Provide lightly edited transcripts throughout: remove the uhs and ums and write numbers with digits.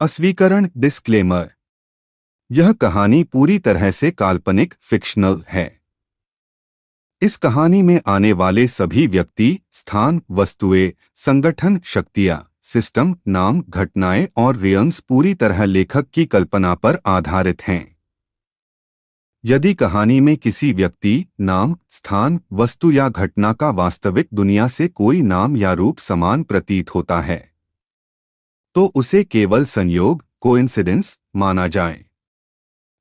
अस्वीकरण disclaimer. यह कहानी पूरी तरह से काल्पनिक फिक्शनल है। इस कहानी में आने वाले सभी व्यक्ति, स्थान, वस्तुएं, संगठन, शक्तियां, सिस्टम, नाम, घटनाएं और रियल्स पूरी तरह लेखक की कल्पना पर आधारित हैं। यदि कहानी में किसी व्यक्ति, नाम, स्थान, वस्तु या घटना का वास्तविक दुनिया से कोई नाम या रूप समान प्रतीत होता है, तो उसे केवल संयोग, कोइंसिडेंस माना जाए।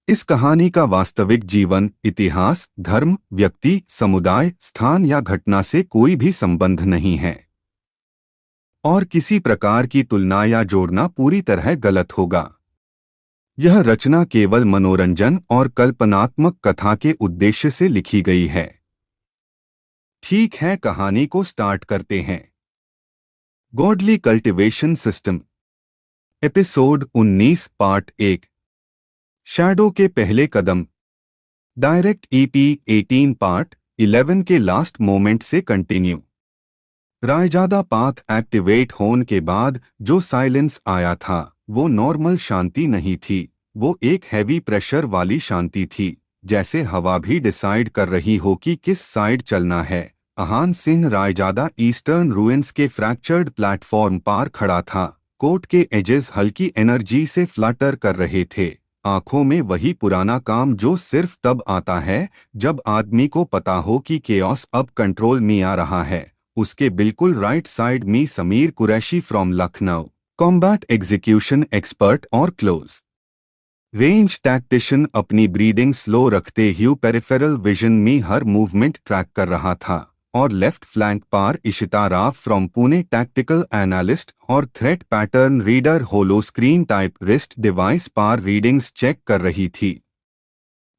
इस कहानी का वास्तविक जीवन, इतिहास, धर्म, व्यक्ति, समुदाय, स्थान या घटना से कोई भी संबंध नहीं है, और किसी प्रकार की तुलना या जोड़ना पूरी तरह गलत होगा। यह रचना केवल मनोरंजन और कल्पनात्मक कथा के उद्देश्य से लिखी गई है। ठीक है, कहानी को स्टार्ट करते हैं। Godly cultivation system, episode 19, part 1। Shadow के पहले कदम। डायरेक्ट ईपी 18 पार्ट 11 के लास्ट मोमेंट से कंटिन्यू। रायजादा पाथ एक्टिवेट होने के बाद जो साइलेंस आया था वो नॉर्मल शांति नहीं थी, वो एक हैवी प्रेशर वाली शांति थी, जैसे हवा भी डिसाइड कर रही हो कि किस साइड चलना है। अहान सिंह रायजादा ईस्टर्न रूइंस के फ्रैक्चर्ड प्लेटफॉर्म पार खड़ा था। कोट के एजेस हल्की एनर्जी से फ्लटर कर रहे थे, आंखों में वही पुराना काम जो सिर्फ तब आता है जब आदमी को पता हो कि केओस अब कंट्रोल में आ रहा है। उसके बिल्कुल राइट साइड में Sameer Qureshi from Lucknow, combat execution expert और क्लोज रेंज टैक्टिशियन, अपनी ब्रीदिंग स्लो रखते हुए पेरिफेरल विजन में हर मूवमेंट ट्रैक कर रहा था। और लेफ्ट फ्लैंक पार Ishita Rao from Pune, tactical analyst और threat pattern reader, holo screen type wrist device पार रीडिंग्स चेक कर रही थी।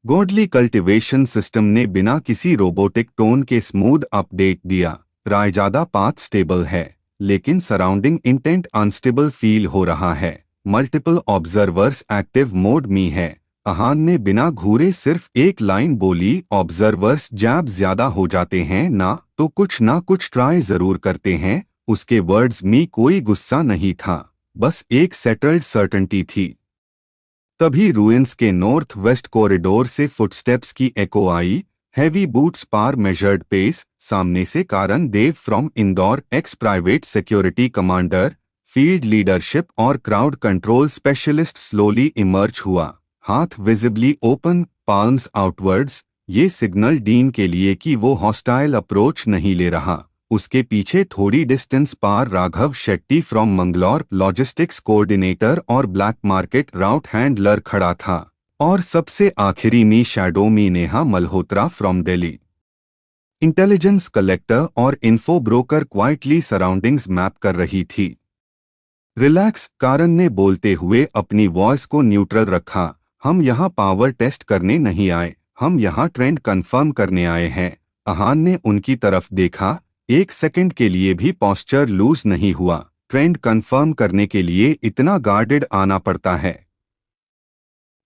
गॉडली कल्टिवेशन सिस्टम ने बिना किसी रोबोटिक टोन के स्मूथ अपडेट दिया। रायजादा पाथ स्टेबल है, लेकिन सराउंडिंग इंटेंट अनस्टेबल फील हो रहा है। मल्टीपल ऑब्जर्वर्स एक्टिव मोड में है। अहान ने बिना घूरे सिर्फ एक लाइन बोली, ऑब्जर्वर्स जैब ज्यादा हो जाते हैं ना तो कुछ ट्राई जरूर करते हैं। उसके वर्ड्स में कोई गुस्सा नहीं था, बस एक सेटल्ड सर्टेनिटी थी। तभी रूइंस के नॉर्थ वेस्ट कॉरिडोर से फुटस्टेप्स की एको आई। हैवी बूट्स पार मेजर्ड पेस, सामने से Karan Dev from Indore, ex private security commander, field leadership और crowd control specialist slowly emerge हुआ। हाथ विजिबली ओपन, पाल्म्स आउटवर्ड्स, ये सिग्नल डीन के लिए कि वो हॉस्टाइल अप्रोच नहीं ले रहा। उसके पीछे थोड़ी डिस्टेंस पार Raghav Shetty from Mangalore, logistics coordinator और ब्लैक मार्केट राउट हैंडलर खड़ा था। और सबसे आखिरी में शैडो में Neha Malhotra from Delhi, intelligence collector और info broker quietly surroundings map कर रही थी। रिलैक्स, कारण ने बोलते हुए अपनी वॉइस को न्यूट्रल रखा। हम यहाँ पावर टेस्ट करने नहीं आए, हम यहाँ ट्रेंड कंफर्म करने आए हैं। अहान ने उनकी तरफ देखा, एक सेकंड के लिए भी पोस्चर लूज नहीं हुआ। ट्रेंड कंफर्म करने के लिए इतना गार्डेड आना पड़ता है।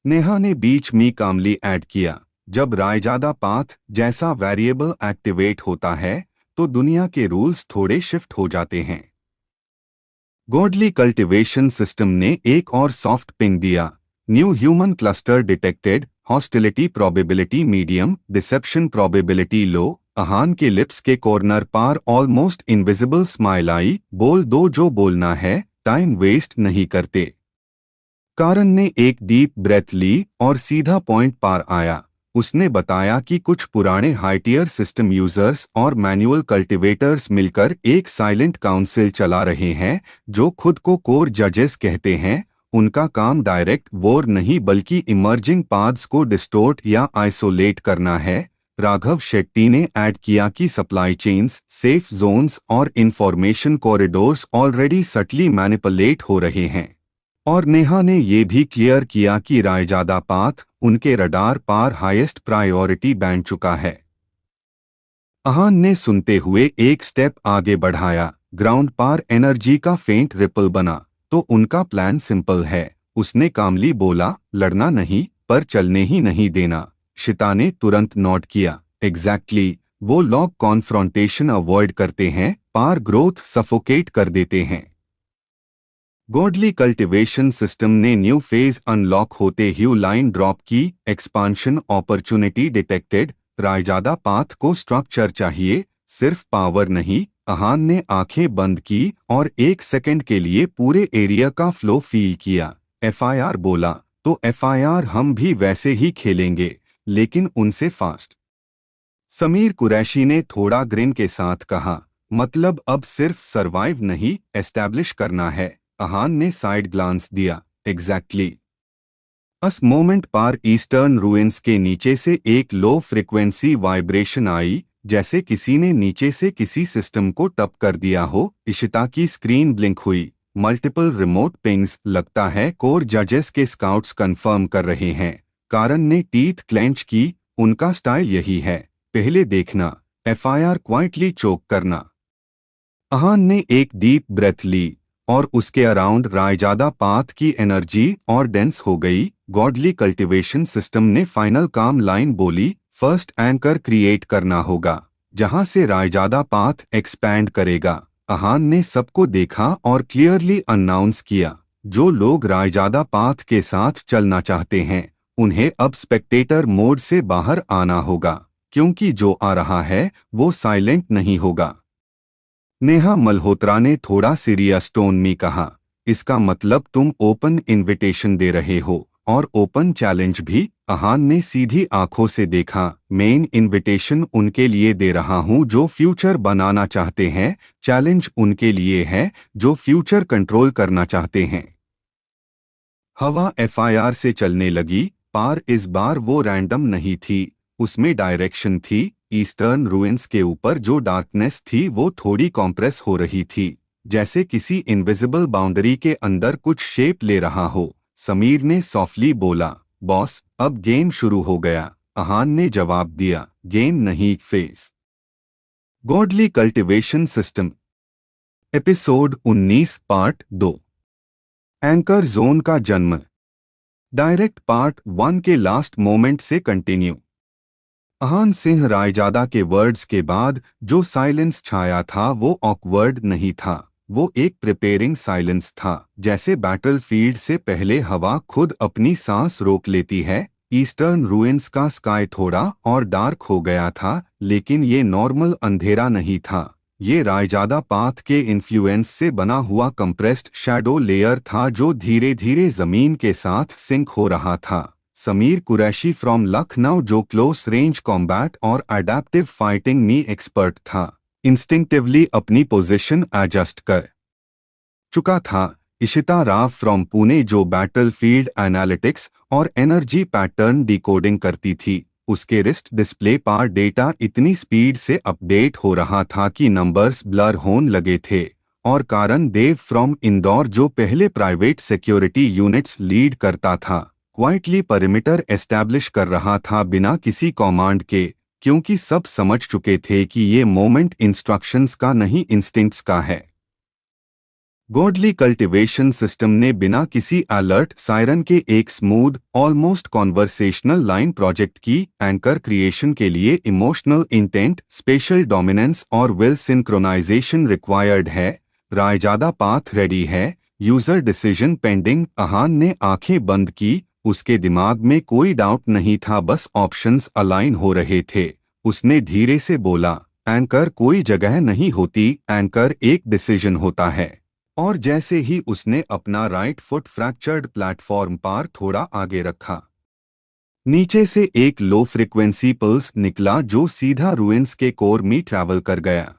नेहा ने बीच में कामली ऐड किया, जब रायजादा पाथ जैसा वेरिएबल एक्टिवेट होता है तो दुनिया के रूल्स थोड़े शिफ्ट हो जाते हैं। गॉडली कल्टिवेशन सिस्टम ने एक और सॉफ्ट पिंग दिया। New human cluster detected, hostility probability medium, deception probability low. Ahaan के लिप्स के कॉर्नर पार ऑलमोस्ट इनविजिबल स्माइल आई। बोल दो जो बोलना है, टाइम वेस्ट नहीं करते। कारण ने एक डीप ब्रेथ ली और सीधा पॉइंट पार आया। उसने बताया कि कुछ पुराने हाईटियर सिस्टम यूजर्स और मैनुअल कल्टिवेटर्स मिलकर एक साइलेंट काउंसिल चला रहे हैं जो खुद को कोर जजेस कहते हैं। उनका काम डायरेक्ट वॉर नहीं बल्कि इमर्जिंग पाथ्स को डिस्टोर्ट या आइसोलेट करना है। राघव शेट्टी ने ऐड किया कि सप्लाई चेन्स, सेफ जोन्स और information corridors already subtly manipulate हो रहे हैं। और नेहा ने ये भी क्लियर किया कि रायजादा पाथ उनके रडार पार हाईएस्ट प्रायोरिटी बन चुका है। अहान ने सुनते हुए एक स्टेप आगे बढ़ाया। ग्राउंड पार एनर्जी का फेंट रिपल बना, तो उनका प्लान सिंपल है। उसने कामली बोला, लड़ना नहीं पर चलने ही नहीं देना। शिता ने तुरंत नोट किया, एग्जैक्टली, वो लोग कॉन्फ्रॉन्टेशन अवॉइड करते हैं, पार ग्रोथ सफोकेट कर देते हैं। गॉडली कल्टिवेशन सिस्टम ने न्यू फेज अनलॉक होते ही लाइन ड्रॉप की। Expansion opportunity detected. Raizada path को स्ट्रक्चर चाहिए, सिर्फ पावर नहीं। अहान ने आंखें बंद की और 1 सेकंड के लिए पूरे एरिया का फ्लो फील किया। एफआईआर बोला, तो एफआईआर हम भी वैसे ही खेलेंगे, लेकिन उनसे फास्ट। समीर कुरैशी ने थोड़ा ग्रिन के साथ कहा, मतलब अब सिर्फ सरवाइव नहीं, एस्टैब्लिश करना है। अहान ने साइड ग्लांस दिया। एग्जैक्टली। अस मोमेंट पार ईस्टर्न रूइंस के नीचे से एक लो फ्रिक्वेंसी वाइब्रेशन आई, जैसे किसी ने नीचे से किसी सिस्टम को टप कर दिया हो। इशिता की स्क्रीन ब्लिंक हुई। मल्टीपल रिमोट पिंग्स, लगता है कोर जजेस के स्काउट्स कंफर्म कर रहे हैं। कारण ने टीथ क्लेंच की। उनका स्टाइल यही है, पहले देखना, एफआईआर क्वाइटली चोक करना। अहान ने एक डीप ब्रेथ ली और उसके अराउंड रायजादा पाथ की एनर्जी और डेंस हो गई। गॉडली कल्टिवेशन सिस्टम ने फाइनल काम लाइन बोली, फर्स्ट एंकर क्रिएट करना होगा, जहां से रायजादा पाथ एक्सपैंड करेगा। अहान ने सबको देखा और क्लियरली अनाउंस किया, जो लोग रायजादा पाथ के साथ चलना चाहते हैं उन्हें अब स्पेक्टेटर मोड से बाहर आना होगा, क्योंकि जो आ रहा है वो साइलेंट नहीं होगा। नेहा मल्होत्रा ने थोड़ा सीरियस टोन में कहा, इसका मतलब तुम ओपन इनविटेशन दे रहे हो और ओपन चैलेंज भी। अहान ने सीधी आंखों से देखा, मेन इनविटेशन उनके लिए दे रहा हूं जो फ्यूचर बनाना चाहते हैं, चैलेंज उनके लिए है जो फ्यूचर कंट्रोल करना चाहते हैं। हवा एफआईआर से चलने लगी। पार इस बार वो रैंडम नहीं थी, उसमें डायरेक्शन थी। ईस्टर्न रूइंस के ऊपर जो डार्कनेस थी वो थोड़ी कॉम्प्रेस हो रही थी, जैसे किसी इनविजिबल बाउंड्री के अंदर कुछ शेप ले रहा हो। समीर ने सॉफ्टली बोला, बॉस अब गेम शुरू हो गया। अहान ने जवाब दिया, गेम नहीं, face. Godly cultivation system, episode 19, part 2। Anchor zone का जन्म। डायरेक्ट पार्ट 1 के लास्ट मोमेंट से कंटिन्यू। अहान सिंह रायजादा के वर्ड्स के बाद जो साइलेंस छाया था वो ऑकवर्ड नहीं था, वो एक प्रिपेयरिंग साइलेंस था, जैसे बैटलफील्ड से पहले हवा खुद अपनी सांस रोक लेती है। ईस्टर्न रूइंस का स्काई थोड़ा और डार्क हो गया था, लेकिन ये नॉर्मल अंधेरा नहीं था। ये रायजादा पाथ के इन्फ्लुएंस से बना हुआ कंप्रेस्ड शैडो लेयर था जो धीरे धीरे जमीन के साथ सिंक हो रहा था। समीर कुरैशी फ्रॉम लखनऊ, जो क्लोज रेंज कॉम्बैट और अडेप्टिव फाइटिंग में एक्सपर्ट था, इंस्टिंक्टिवली अपनी पोजीशन एडजस्ट कर चुका था। इशिता राव फ्रॉम पुणे, जो बैटलफील्ड एनालिटिक्स और एनर्जी पैटर्न डिकोडिंग करती थी, उसके रिस्ट डिस्प्ले पर डेटा इतनी स्पीड से अपडेट हो रहा था कि नंबर्स ब्लर होने लगे थे। और कारण देव फ्रॉम इंदौर, जो पहले प्राइवेट सिक्योरिटी यूनिट्स लीड करता था, क्वाइटली परिमीटर एस्टैब्लिश कर रहा था बिना किसी कमांड के, क्योंकि सब समझ चुके थे कि ये मोमेंट इंस्ट्रक्शंस का नहीं, इंस्टिंक्ट्स का है। गॉडली कल्टिवेशन सिस्टम ने बिना किसी अलर्ट सायरन के एक smooth, almost conversational line project की। एंकर क्रिएशन के लिए इमोशनल इंटेंट, स्पेशल डोमिनेंस और विल सिंक्रोनाइजेशन रिक्वायर्ड है। रायजादा पाथ रेडी है, यूजर डिसीजन पेंडिंग। अहान ने आंखें बंद की, उसके दिमाग में कोई डाउट नहीं था, बस ऑप्शंस अलाइन हो रहे थे। उसने धीरे से बोला, एंकर कोई जगह नहीं होती, एंकर एक डिसीजन होता है। और जैसे ही उसने अपना राइट फुट फ्रैक्चर्ड प्लेटफॉर्म पर थोड़ा आगे रखा, नीचे से एक लो फ्रीक्वेंसी पल्स निकला जो सीधा रूइंस के कोर में ट्रैवल कर गया।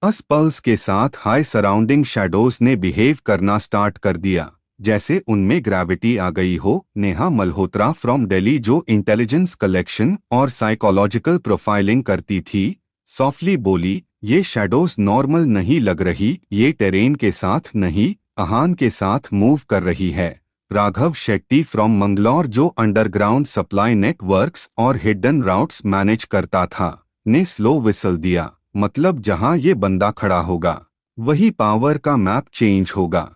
इस पल्स के साथ हाई सराउंडिंग शैडोज ने बिहेव करना स्टार्ट कर दिया, जैसे उनमें ग्रेविटी आ गई हो। नेहा मल्होत्रा फ्रॉम दिल्ली, जो इंटेलिजेंस कलेक्शन और साइकोलॉजिकल प्रोफाइलिंग करती थी, सॉफ्टली बोली, ये शैडोज नॉर्मल नहीं लग रही, ये टेरेन के साथ नहीं, अहान के साथ मूव कर रही है। राघव शेट्टी फ्रॉम मंगलौर, जो अंडरग्राउंड सप्लाई नेटवर्क्स और हिडन राउट्स मैनेज करता था, ने स्लो विसल दिया, मतलब जहां ये बंदा खड़ा होगा वही पावर का मैप चेंज होगा।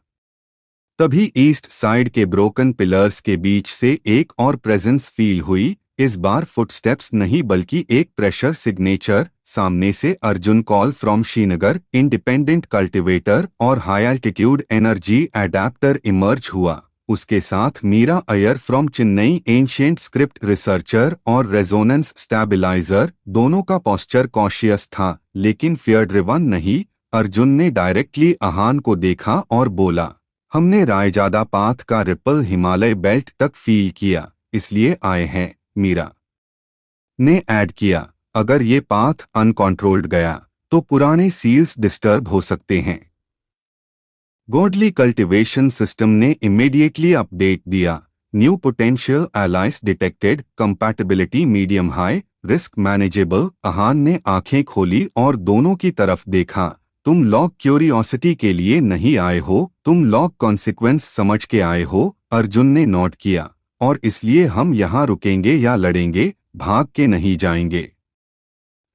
तभी ईस्ट साइड के ब्रोकन पिलर्स के बीच से एक और प्रेजेंस फील हुई, इस बार फुटस्टेप्स नहीं बल्कि एक प्रेशर सिग्नेचर। सामने से Arjun Kaul from Srinagar independent cultivator और high altitude energy adapter emerge हुआ। उसके साथ Meera Iyer from Chennai ancient script researcher और रेजोनेंस स्टेबलाइजर। दोनों का पोस्चर कॉशियस था लेकिन फियर ड्रिवन नहीं। अर्जुन ने डायरेक्टली आहान को देखा और बोला, हमने रायजादा पाथ का रिपल हिमालय बेल्ट तक फील किया, इसलिए आए हैं। मीरा ने ऐड किया, अगर ये पाथ अनकंट्रोल्ड गया तो पुराने सील्स डिस्टर्ब हो सकते हैं। गॉडली कल्टिवेशन सिस्टम ने इमीडिएटली अपडेट दिया, new potential allies detected, compatibility medium high, risk manageable. Ahaan ने आंखें खोली और दोनों की तरफ देखा। तुम लॉग क्यूरियोसिटी के लिए नहीं आए हो, तुम लॉग कॉन्सिक्वेंस समझ के आए हो। अर्जुन ने नोट किया, और इसलिए हम यहाँ रुकेंगे या लड़ेंगे, भाग के नहीं जाएंगे।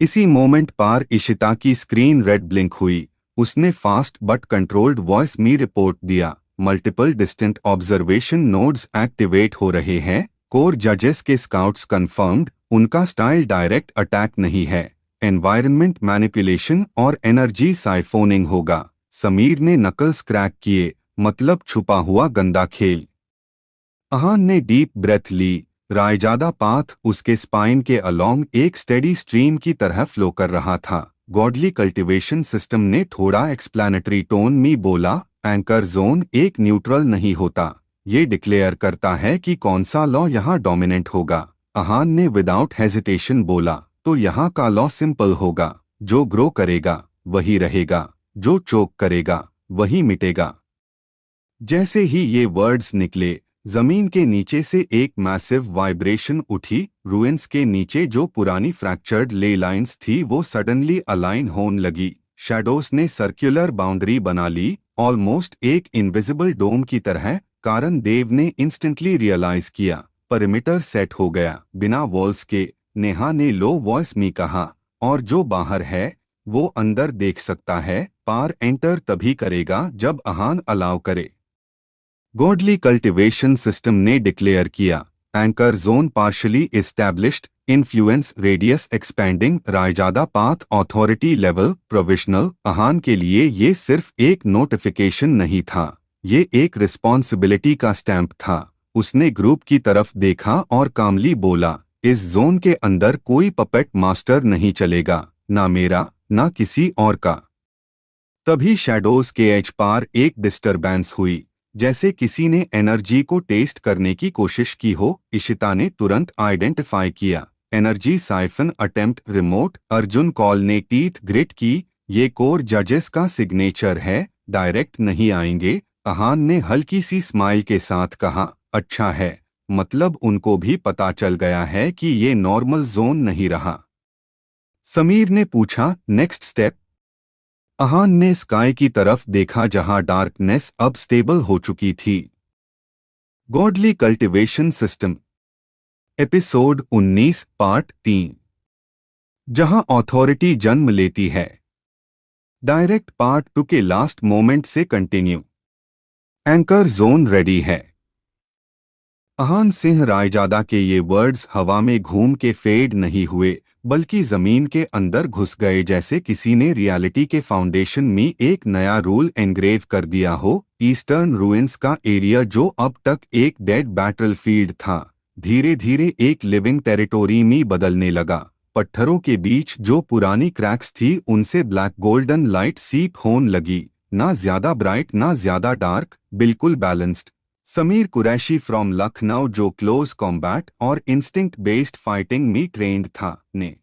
इसी मोमेंट पार इशिता की स्क्रीन रेड ब्लिंक हुई। उसने फास्ट बट कंट्रोल्ड वॉइस में रिपोर्ट दिया, multiple distant observation nodes activate हो रहे हैं। कोर जजेस के स्काउट्स कंफर्म्ड। उनका स्टाइल डायरेक्ट अटैक नहीं है, एनवायरनमेंट मैनिपुलेशन और एनर्जी साइफोनिंग होगा। समीर ने नकल्स क्रैक किए, मतलब छुपा हुआ गंदा खेल। आहान ने डीप ब्रेथ ली। रायजादा पाथ उसके स्पाइन के अलोंग एक स्टेडी स्ट्रीम की तरह फ्लो कर रहा था। गॉडली कल्टिवेशन सिस्टम ने थोड़ा एक्सप्लेनेटरी टोन में बोला, एंकर जोन एक न्यूट्रल नहीं होता, ये डिक्लेयर करता है कि कौन सा लॉ यहाँ डोमिनेंट होगा। आहान ने विदाउट हेजिटेशन बोला, तो यहाँ का लॉ सिंपल होगा, जो ग्रो करेगा वही रहेगा, जो चोक करेगा वही मिटेगा। जैसे ही ये वर्ड्स निकले, जमीन के नीचे से एक मैसिव वाइब्रेशन उठी। रूइंस के नीचे जो पुरानी फ्रैक्चर्ड ले लाइंस थी वो सडनली अलाइन होने लगी। शैडोज ने सर्कुलर बाउंड्री बना ली, ऑलमोस्ट एक इनविजिबल डोम की तरह। कारण देव ने इंस्टेंटली रियलाइज किया, परिमीटर सेट हो गया बिना वॉल्स के। नेहा ने लो वॉइस में कहा, और जो बाहर है वो अंदर देख सकता है, पार एंटर तभी करेगा जब आहान अलाउ करे। गॉडली कल्टिवेशन सिस्टम ने डिक्लेयर किया, anchor zone partially established, influence radius expanding, Raizada path authority level provisional. Ahaan के लिए ये सिर्फ एक नोटिफिकेशन नहीं था, ये एक रिस्पॉन्सिबिलिटी का स्टैंप था। उसने ग्रुप की तरफ देखा और कामली बोला, इस जोन के अंदर कोई पपेट मास्टर नहीं चलेगा, ना मेरा ना किसी और का। तभी शैडोज के एज पार एक डिस्टरबेंस हुई, जैसे किसी ने एनर्जी को टेस्ट करने की कोशिश की हो। इशिता ने तुरंत आइडेंटिफाई किया, energy siphon attempt remote. Arjun call ने टीथ ग्रिट की, ये कोर जजेस का सिग्नेचर है, डायरेक्ट नहीं आएंगे। आहान ने हल्की सी स्माइल के साथ कहा, अच्छा है, मतलब उनको भी पता चल गया है कि ये नॉर्मल जोन नहीं रहा। समीर ने पूछा, नेक्स्ट स्टेप? आहान ने स्काई की तरफ देखा जहां डार्कनेस अब स्टेबल हो चुकी थी। Godly cultivation system episode 19 part 3, जहां अथॉरिटी जन्म लेती है। डायरेक्ट पार्ट 2 के लास्ट मोमेंट से कंटिन्यू। एंकर जोन रेडी है। आहान सिंह रायजादा के ये वर्ड्स हवा में घूम के फेड नहीं हुए, बल्कि जमीन के अंदर घुस गए, जैसे किसी ने रियलिटी के फाउंडेशन में एक नया रूल एनग्रेव कर दिया हो। ईस्टर्न रूइंस का एरिया जो अब तक एक डेड बैटलफील्ड था, धीरे धीरे एक लिविंग टेरिटोरी में बदलने लगा। पत्थरों के बीच जो पुरानी क्रैक्स थी उनसे ब्लैक गोल्डन लाइट सीप होने लगी, ना ज्यादा ब्राइट ना ज्यादा डार्क, बिल्कुल बैलेंस्ड। समीर कुरैशी फ्रॉम लखनऊ, जो क्लोज कॉम्बैट और इंस्टिंक्ट बेस्ड फाइटिंग में ट्रेंड था, ने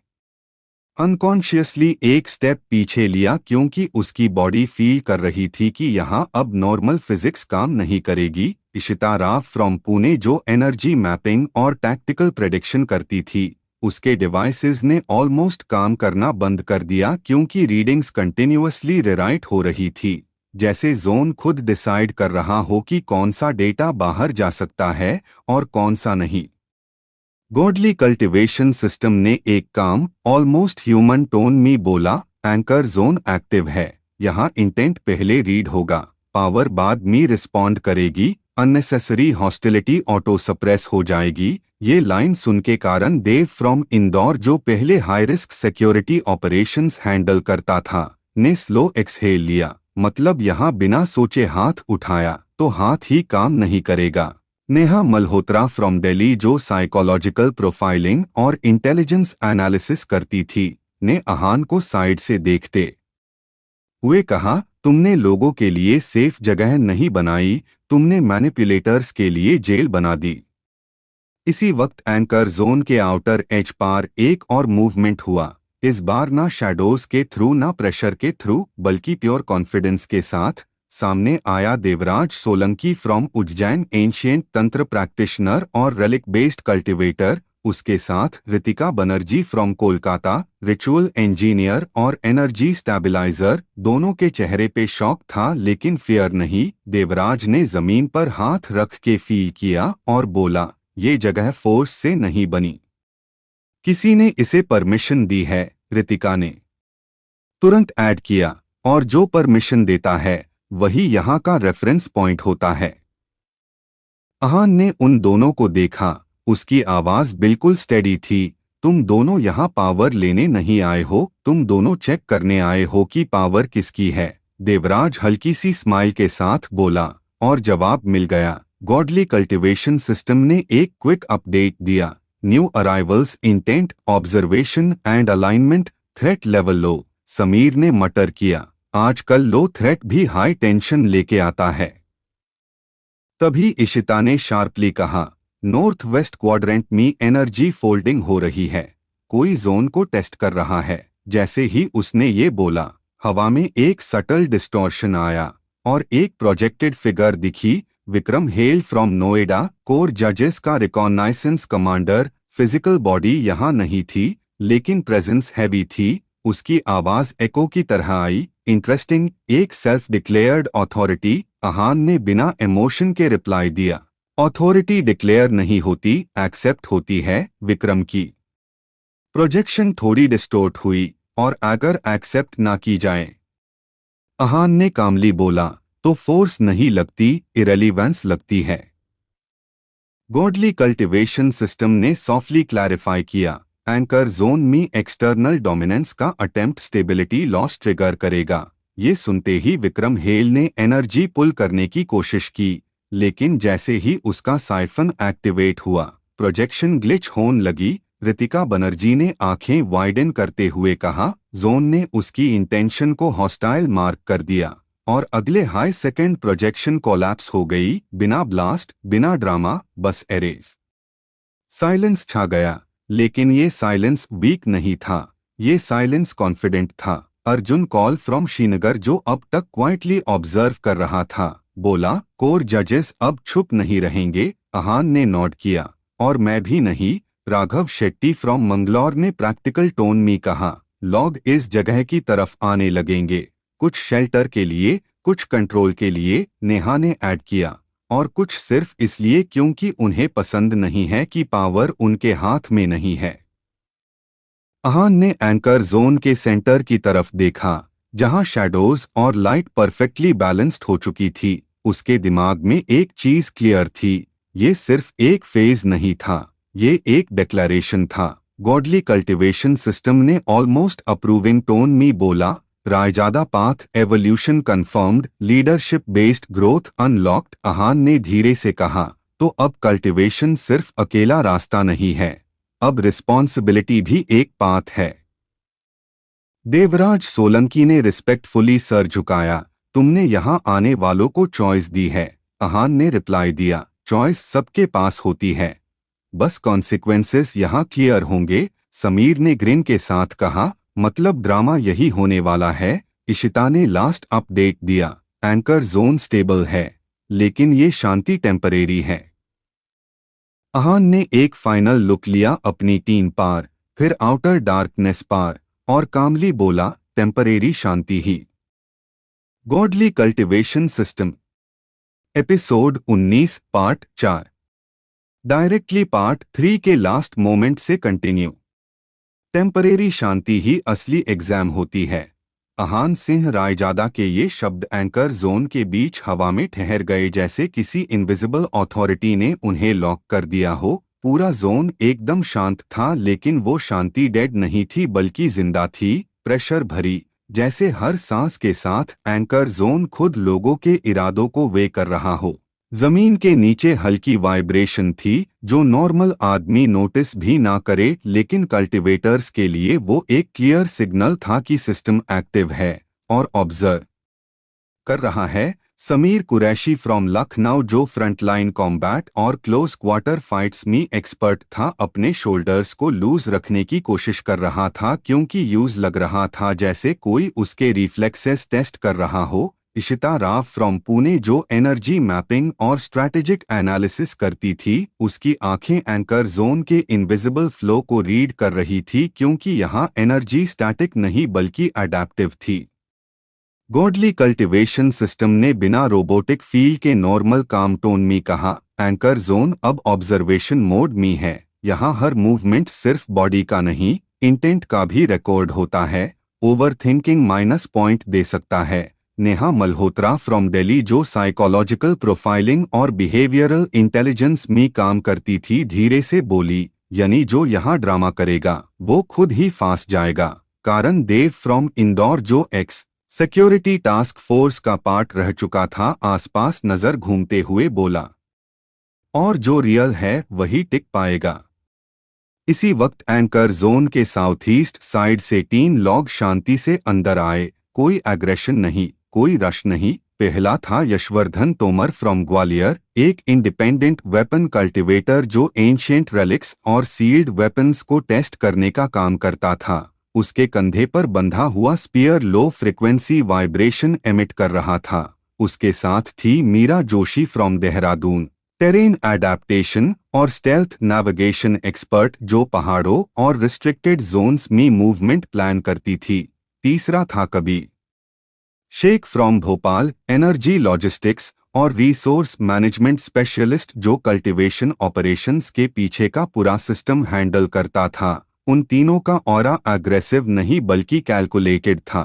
अनकॉन्शियसली एक स्टेप पीछे लिया, क्योंकि उसकी बॉडी फील कर रही थी कि यहाँ अब नॉर्मल फिजिक्स काम नहीं करेगी। इशिता राव फ्रॉम पुणे, जो एनर्जी मैपिंग और टैक्टिकल प्रेडिक्शन करती थी, उसके डिवाइसेस ने ऑलमोस्ट काम करना बंद कर दिया, क्योंकि रीडिंग्स कंटिन्यूअसली रिराइट हो रही थी, जैसे जोन खुद डिसाइड कर रहा हो कि कौन सा डेटा बाहर जा सकता है और कौन सा नहीं। गॉडली कल्टिवेशन सिस्टम ने एक काम ऑलमोस्ट ह्यूमन टोन में बोला, एंकर जोन एक्टिव है, यहाँ इंटेंट पहले रीड होगा, पावर बाद में रिस्पॉन्ड करेगी। अननेसेसरी हॉस्टिलिटी ऑटो सप्रेस हो जाएगी। ये लाइन सुन के कारण देव फ्रॉम इंदौर, जो पहले high risk security operations handle करता था, ने स्लो एक्सहेल लिया। मतलब यहाँ बिना सोचे हाथ उठाया तो हाथ ही काम नहीं करेगा। नेहा मल्होत्रा फ्रॉम दिल्ली, जो साइकोलॉजिकल प्रोफाइलिंग और इंटेलिजेंस एनालिसिस करती थी, ने आहान को साइड से देखते हुए कहा, तुमने लोगों के लिए सेफ जगह नहीं बनाई, तुमने मैनिपुलेटर्स के लिए जेल बना दी। इसी वक्त एंकर जोन के आउटर एज पार एक और मूवमेंट हुआ। इस बार ना शैडोज के थ्रू ना प्रेशर के थ्रू, बल्कि प्योर कॉन्फिडेंस के साथ सामने आया देवराज सोलंकी फ्रॉम उज्जैन, एंशिएंट तंत्र प्रैक्टिशनर और रेलिक बेस्ड कल्टिवेटर। उसके साथ Ritika Banerjee from Kolkata, ritual engineer और एनर्जी स्टेबलाइजर। दोनों के चेहरे पे शॉक था लेकिन फियर नहीं। देवराज ने जमीन पर हाथ रख के फील किया और बोला, ये जगह फोर्स से नहीं बनी, किसी ने इसे परमिशन दी है। रितिका ने तुरंत ऐड किया, और जो परमिशन देता है वही यहाँ का रेफरेंस पॉइंट होता है। आहान ने उन दोनों को देखा, उसकी आवाज बिल्कुल स्टेडी थी। तुम दोनों यहाँ पावर लेने नहीं आए हो, तुम दोनों चेक करने आए हो कि पावर किसकी है। देवराज हल्की सी स्माइल के साथ बोला, और जवाब मिल गया। गॉडली कल्टिवेशन सिस्टम ने एक क्विक अपडेट दिया। New arrivals, intent, observation and alignment, threat level low. Sameer ने मटर किया, आजकल लो थ्रेट भी हाई टेंशन लेके आता है। तभी इशिता ने शार्पली कहा, नॉर्थ वेस्ट क्वाड्रेंट में एनर्जी फोल्डिंग हो रही है, कोई जोन को टेस्ट कर रहा है। जैसे ही उसने ये बोला, हवा में एक सटल डिस्टॉर्शन आया और एक प्रोजेक्टेड फिगर दिखी। Vikram hello from Noida, core जजेस का रिकॉग्नाइसेंस कमांडर। फिजिकल बॉडी यहाँ नहीं थी लेकिन प्रेजेंस हैवी थी। उसकी आवाज एको की तरह आई, इंटरेस्टिंग, एक सेल्फ डिक्लेयर्ड अथॉरिटी। आहान ने बिना इमोशन के रिप्लाई दिया, अथॉरिटी डिक्लेयर नहीं होती, एक्सेप्ट होती है। विक्रम की प्रोजेक्शन थोड़ी डिस्टोर्ट हुई, और अगर एक्सेप्ट ना की जाए, आहान ने कामली बोला, तो फोर्स नहीं लगती, इरेलीवेंस लगती है। गॉडली कल्टिवेशन सिस्टम ने सॉफ्टली क्लैरिफाई किया, एंकर जोन में एक्सटर्नल डोमिनेंस का अटेम्प्ट स्टेबिलिटी लॉस ट्रिगर करेगा। ये सुनते ही विक्रम हेल ने एनर्जी पुल करने की कोशिश की, लेकिन जैसे ही उसका साइफन एक्टिवेट हुआ, प्रोजेक्शन ग्लिच होने लगी। रितिका बनर्जी ने आंखें वाइडन करते हुए कहा, जोन ने उसकी इंटेंशन को हॉस्टाइल मार्क कर दिया, और अगले हाई सेकेंड प्रोजेक्शन कोलैप्स हो गई। बिना ब्लास्ट, बिना ड्रामा, बस एरेज। साइलेंस छा गया, लेकिन ये साइलेंस वीक नहीं था, ये साइलेंस कॉन्फिडेंट था। अर्जुन कॉल फ्रॉम श्रीनगर, जो अब तक क्वाइटली ऑब्जर्व कर रहा था, बोला, कोर जजेस अब चुप नहीं रहेंगे। आहान ने नोट किया, और मैं भी नहीं। राघव शेट्टी फ्रॉम मंगलौर ने प्रैक्टिकल टोन में कहा, लॉग इस जगह की तरफ आने लगेंगे, कुछ शेल्टर के लिए, कुछ कंट्रोल के लिए। नेहा ने ऐड किया, और कुछ सिर्फ इसलिए क्योंकि उन्हें पसंद नहीं है कि पावर उनके हाथ में नहीं है। आहान ने एंकर जोन के सेंटर की तरफ देखा, जहां शैडोज और लाइट परफेक्टली बैलेंस्ड हो चुकी थी। उसके दिमाग में एक चीज क्लियर थी, ये सिर्फ एक फेज नहीं था, ये एक डिक्लेरेशन था। गॉडली कल्टिवेशन सिस्टम ने ऑलमोस्ट अप्रूविंग टोन में बोला, Raizada path evolution confirmed, leadership based growth unlocked. Ahaan ने धीरे से कहा, तो अब कल्टिवेशन सिर्फ अकेला रास्ता नहीं है, अब रिस्पॉन्सिबिलिटी भी एक पाथ है। देवराज सोलंकी ने रिस्पेक्टफुली सर झुकाया, तुमने यहाँ आने वालों को चॉइस दी है। आहान ने रिप्लाई दिया, चॉइस सबके पास होती है, बस कॉन्सिक्वेंसेस यहाँ क्लियर होंगे। समीर ने ग्रिन के साथ कहा, मतलब ड्रामा यही होने वाला है। इशिता ने लास्ट अपडेट दिया, एंकर जोन स्टेबल है, लेकिन ये शांति टेम्परेरी है। आहान ने एक फाइनल लुक लिया अपनी टीम पार, फिर आउटर डार्कनेस पार, और कामली बोला, टेम्परेरी शांति ही। Godly cultivation system, episode 19, part 4। Directly part 3 के लास्ट मोमेंट से कंटिन्यू। टेम्परेरी शांति ही असली एग्जाम होती है। अहान सिंह रायजादा के ये शब्द एंकर जोन के बीच हवा में ठहर गए, जैसे किसी इनविजिबल अथॉरिटी ने उन्हें लॉक कर दिया हो। पूरा जोन एकदम शांत था, लेकिन वो शांति डेड नहीं थी बल्कि जिंदा थी, प्रेशर भरी, जैसे हर सांस के साथ एंकर जोन खुद लोगों के इरादों को वे कर रहा हो। जमीन के नीचे हल्की वाइब्रेशन थी जो नॉर्मल आदमी नोटिस भी ना करे, लेकिन कल्टीवेटर्स के लिए वो एक क्लियर सिग्नल था कि सिस्टम एक्टिव है और ऑब्जर्व कर रहा है। समीर कुरैशी फ्रॉम लखनऊ, जो फ्रंटलाइन कॉम्बैट और क्लोज क्वार्टर फाइट्स में एक्सपर्ट था, अपने शोल्डर्स को लूज रखने की कोशिश कर रहा था क्योंकि यूज लग रहा था जैसे कोई उसके रिफ्लेक्सेस टेस्ट कर रहा हो। इशिता राव फ्रॉम पुणे, जो एनर्जी मैपिंग और स्ट्रैटेजिक एनालिसिस करती थी, उसकी आंखें एंकर जोन के इनविजिबल फ्लो को रीड कर रही थी क्योंकि यहाँ एनर्जी स्टैटिक नहीं बल्कि अडैप्टिव थी। गॉडली कल्टीवेशन सिस्टम ने बिना रोबोटिक फील के नॉर्मल काम टोन में कहा, एंकर जोन अब ऑब्जर्वेशन मोड में है। यहाँ हर मूवमेंट सिर्फ बॉडी का नहीं, इंटेंट का भी रिकॉर्ड होता है। ओवर थिंकिंग माइनस पॉइंट दे सकता है। नेहा मल्होत्रा फ्रॉम दिल्ली, जो साइकोलॉजिकल प्रोफाइलिंग और बिहेवियरल इंटेलिजेंस में काम करती थी, धीरे से बोली, यानी जो यहाँ ड्रामा करेगा वो खुद ही फांस जाएगा। कारण देव फ्रॉम इंदौर, जो एक्स सिक्योरिटी टास्क फोर्स का पार्ट रह चुका था, आसपास नजर घूमते हुए बोला, और जो रियल है वही टिक पाएगा। इसी वक्त एंकर जोन के साउथ ईस्ट साइड से 3 लोग शांति से अंदर आए। कोई एग्रेशन नहीं, कोई रश नहीं। पहला था यशवर्धन तोमर फ्रॉम ग्वालियर, एक इंडिपेंडेंट वेपन कल्टीवेटर जो एंशिएंट रेलिक्स और सील्ड वेपन्स को टेस्ट करने का काम करता था। उसके कंधे पर बंधा हुआ spear low frequency vibration emit कर रहा था। उसके साथ थी Meera Joshi from Dehradun, terrain adaptation और स्टेल्थ नेविगेशन एक्सपर्ट, जो पहाड़ों और रिस्ट्रिक्टेड जोन्स में मूवमेंट प्लान करती थी। तीसरा था Kabir Sheikh from Bhopal, energy logistics और रिसोर्स मैनेजमेंट स्पेशलिस्ट, जो कल्टीवेशन ऑपरेशंस के पीछे का पूरा सिस्टम हैंडल करता था। उन तीनों का ऑरा एग्रेसिव नहीं बल्कि कैलकुलेटेड था।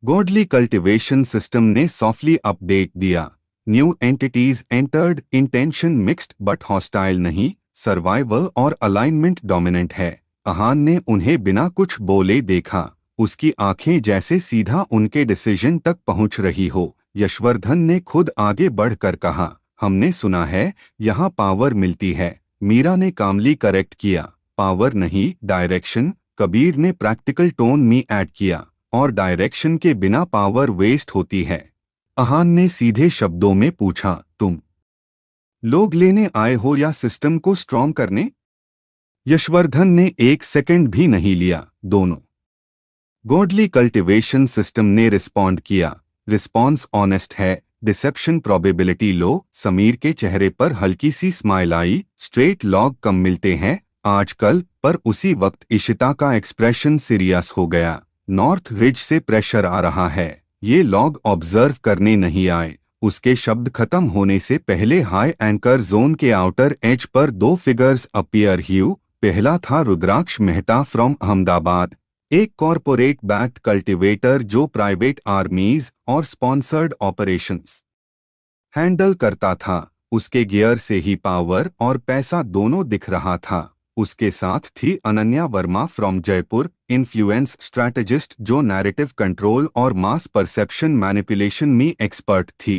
गॉडली कल्टीवेशन सिस्टम ने सॉफ्टली अपडेट दिया, new entities entered, intention mixed but hostile नहीं, सर्वाइवल और अलाइनमेंट डोमिनेंट है। अहान ने उन्हें बिना कुछ बोले देखा, उसकी आंखें जैसे सीधा उनके डिसीजन तक पहुंच रही हो। यशवर्धन ने खुद आगे बढ़कर कहा, हमने सुना है यहाँ पावर मिलती है। मीरा ने कामली करेक्ट किया, पावर नहीं डायरेक्शन। कबीर ने प्रैक्टिकल टोन में ऐड किया, और डायरेक्शन के बिना पावर वेस्ट होती है। अहान ने सीधे शब्दों में पूछा, तुम लोग लेने आए हो या सिस्टम को स्ट्रॉन्ग करने? यशवर्धन ने 1 सेकंड भी नहीं लिया, दोनों। गॉडली कल्टीवेशन सिस्टम ने रिस्पॉन्ड किया, रिस्पॉन्स ऑनेस्ट है, डिसेप्शन प्रोबेबिलिटी लो। समीर के चेहरे पर हल्की सी स्माइल आई, स्ट्रेट लॉग कम मिलते हैं आजकल, पर उसी वक्त इशिता का एक्सप्रेशन सीरियस हो गया। नॉर्थ रिज से प्रेशर आ रहा है, ये लॉग ऑब्जर्व करने नहीं आए। उसके शब्द खत्म होने से पहले हाई एंकर जोन के outer as per 2 figures appear ह्यू। पहला था रुद्राक्ष मेहता फ्रॉम अहमदाबाद, एक कॉरपोरेट बैक्ड कल्टीवेटर जो प्राइवेट आर्मीज और स्पॉन्सर्ड ऑपरेशंस हैंडल करता था। उसके गियर से ही पावर और पैसा दोनों दिख रहा था। उसके साथ थी Ananya Verma from Jaipur, influence strategist, जो नैरेटिव कंट्रोल और मास परसेप्शन मैनिपुलेशन में एक्सपर्ट थी।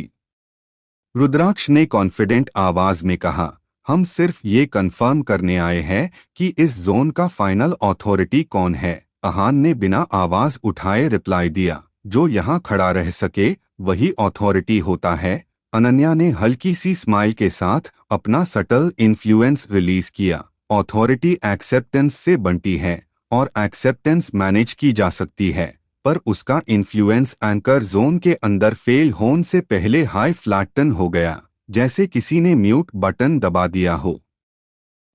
रुद्राक्ष ने कॉन्फिडेंट आवाज में कहा, हम सिर्फ ये कंफर्म करने आए हैं कि इस जोन का फाइनल अथॉरिटी कौन है। अहान ने बिना आवाज उठाए रिप्लाई दिया, जो यहाँ खड़ा रह सके वही अथॉरिटी होता है। अनन्या ने हल्की सी स्माइल के साथ अपना सटल इन्फ्लुएंस रिलीज किया। अथॉरिटी एक्सेप्टेंस से बनती है और एक्सेप्टेंस मैनेज की जा सकती है, पर उसका इन्फ्लुएंस एंकर जोन के अंदर फेल होने से पहले हाई फ्लैटन हो गया, जैसे किसी ने म्यूट बटन दबा दिया हो।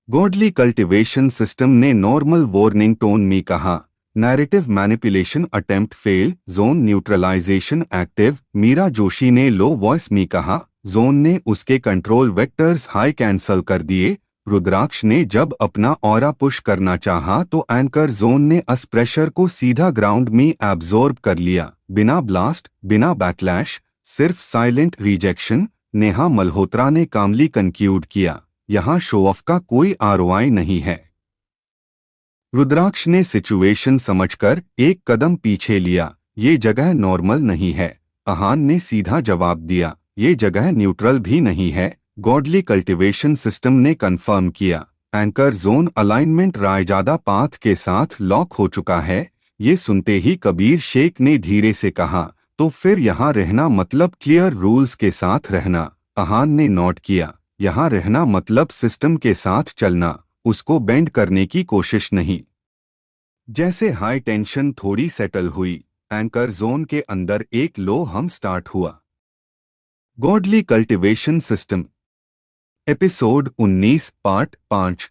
गॉडली कल्टीवेशन सिस्टम ने नॉर्मल वार्निंग टोन में कहा, narrative manipulation attempt fail, zone neutralisation active. Meera Joshi ने लो वॉइस में कहा, जोन ने उसके कंट्रोल वेक्टर्स हाई कैंसल कर दिए। रुद्राक्ष ने जब अपना ऑरा पुश करना चाहा तो एंकर जोन ने अस प्रेशर को सीधा ग्राउंड में एब्जॉर्ब कर लिया, बिना ब्लास्ट, बिना बैकलैश, सिर्फ साइलेंट रिजेक्शन। नेहा मल्होत्रा ने कामली कंक्लूड किया, यहाँ शो ऑफ का कोई आरओआई नहीं है। रुद्राक्ष ने सिचुएशन समझकर एक कदम पीछे लिया, ये जगह नॉर्मल नहीं है। अहान ने सीधा जवाब दिया, ये जगह न्यूट्रल भी नहीं है। गॉडली कल्टीवेशन सिस्टम ने कंफर्म किया, anchor zone alignment Raizada path के साथ लॉक हो चुका है। ये सुनते ही कबीर शेख ने धीरे से कहा, तो फिर यहाँ रहना मतलब क्लियर रूल्स के साथ रहना। अहान ने नोट किया, यहाँ रहना मतलब सिस्टम के साथ चलना, उसको बेंड करने की कोशिश नहीं। जैसे हाई टेंशन थोड़ी सेटल हुई, एंकर जोन के अंदर एक लो हम स्टार्ट हुआ। Godly cultivation system, episode 19 part 5,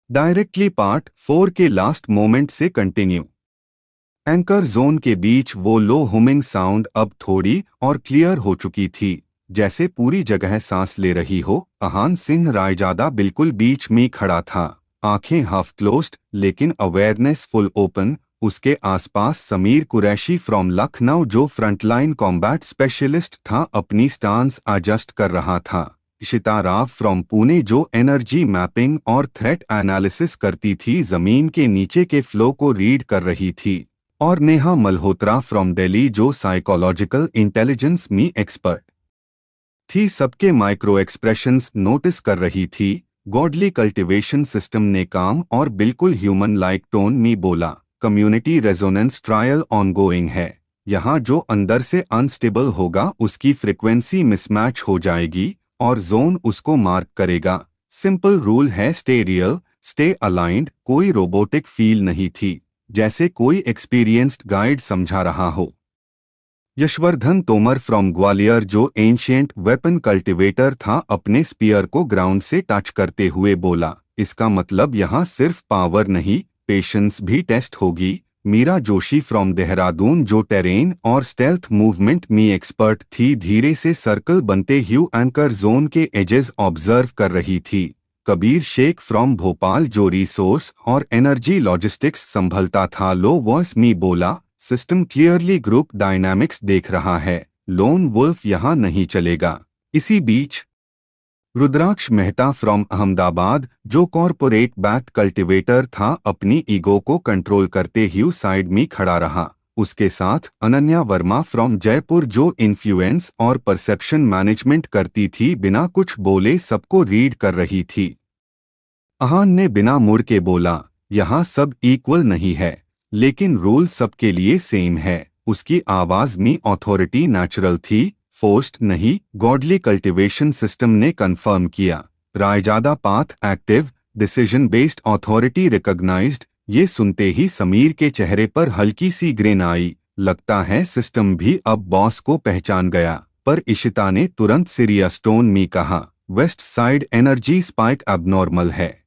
directly part 4 के लास्ट मोमेंट से कंटिन्यू। एंकर जोन के बीच वो लो हुमिंग साउंड अब थोड़ी और क्लियर हो चुकी थी, जैसे पूरी जगह सांस ले रही हो। अहान सिंह रायजादा बिल्कुल बीच में खड़ा था, आंखें हाफ क्लोज्ड लेकिन अवेयरनेस फुल ओपन। उसके आसपास समीर कुरैशी फ्रॉम लखनऊ, जो फ्रंटलाइन कॉम्बैट स्पेशलिस्ट था, अपनी स्टांस एडजस्ट कर रहा था। इशिता राव फ्रॉम पुणे, जो एनर्जी मैपिंग और थ्रेट एनालिसिस करती थी, जमीन के नीचे के फ्लो को रीड कर रही थी। और नेहा मल्होत्रा फ्रॉम दिल्ली, जो साइकोलॉजिकल इंटेलिजेंस में एक्सपर्ट थी, सबके माइक्रो एक्सप्रेशंस नोटिस कर रही थी। गॉडली कल्टीवेशन सिस्टम ने काम और बिल्कुल ह्यूमन लाइक टोन में बोला, कम्युनिटी रेजोनेंस ट्रायल ऑनगोइंग है। यहाँ जो अंदर से अनस्टेबल होगा उसकी फ्रिक्वेंसी मिसमैच हो जाएगी और जोन उसको मार्क करेगा। सिंपल रूल है, स्टे रियल, स्टे अलाइंड। कोई रोबोटिक फील नहीं थी, जैसे कोई एक्सपीरियंस्ड गाइड समझा रहा हो। यशवर्धन तोमर फ्रॉम ग्वालियर, जो एंशिएंट वेपन कल्टीवेटर था, अपने स्पीयर को ग्राउंड से टच करते हुए बोला, इसका मतलब यहाँ सिर्फ पावर नहीं, पेशेंस भी टेस्ट होगी। मीरा जोशी फ्रॉम देहरादून, जो टेरेन और स्टेल्थ मूवमेंट में एक्सपर्ट थी, धीरे से सर्कल बनते ह्यू एंकर जोन के एजेस ऑब्जर्व कर रही थी। कबीर शेख फ्रॉम भोपाल, जो रिसोर्स और एनर्जी लॉजिस्टिक्स संभलता था, लो वॉइस में बोला, सिस्टम क्लियरली ग्रुप डायनामिक्स देख रहा है, लोन वुल्फ यहाँ नहीं चलेगा। इसी बीच रुद्राक्ष मेहता फ्रॉम अहमदाबाद, जो कॉरपोरेट बैक्ड कल्टीवेटर था, अपनी ईगो को कंट्रोल करते हुए साइड में खड़ा रहा। उसके साथ अनन्या वर्मा फ्रॉम जयपुर, जो इन्फ्लुएंस और परसेप्शन मैनेजमेंट करती थी, बिना कुछ बोले सबको रीड कर रही थी। अहान ने बिना मुड़ के बोला, यहाँ सब इक्वल नहीं है, लेकिन रूल सबके लिए सेम है। उसकी आवाज में अथॉरिटी नेचुरल थी, फोर्स्ड नहीं। गॉडली कल्टीवेशन सिस्टम ने कंफर्म किया, Raizada path active, decision based authority recognised. ये सुनते ही समीर के चेहरे पर हल्की सी ग्रेन आई, लगता है सिस्टम भी अब बॉस को पहचान गया। पर इशिता ने तुरंत सीरियस टोन में कहा, west side energy spike abnormal है।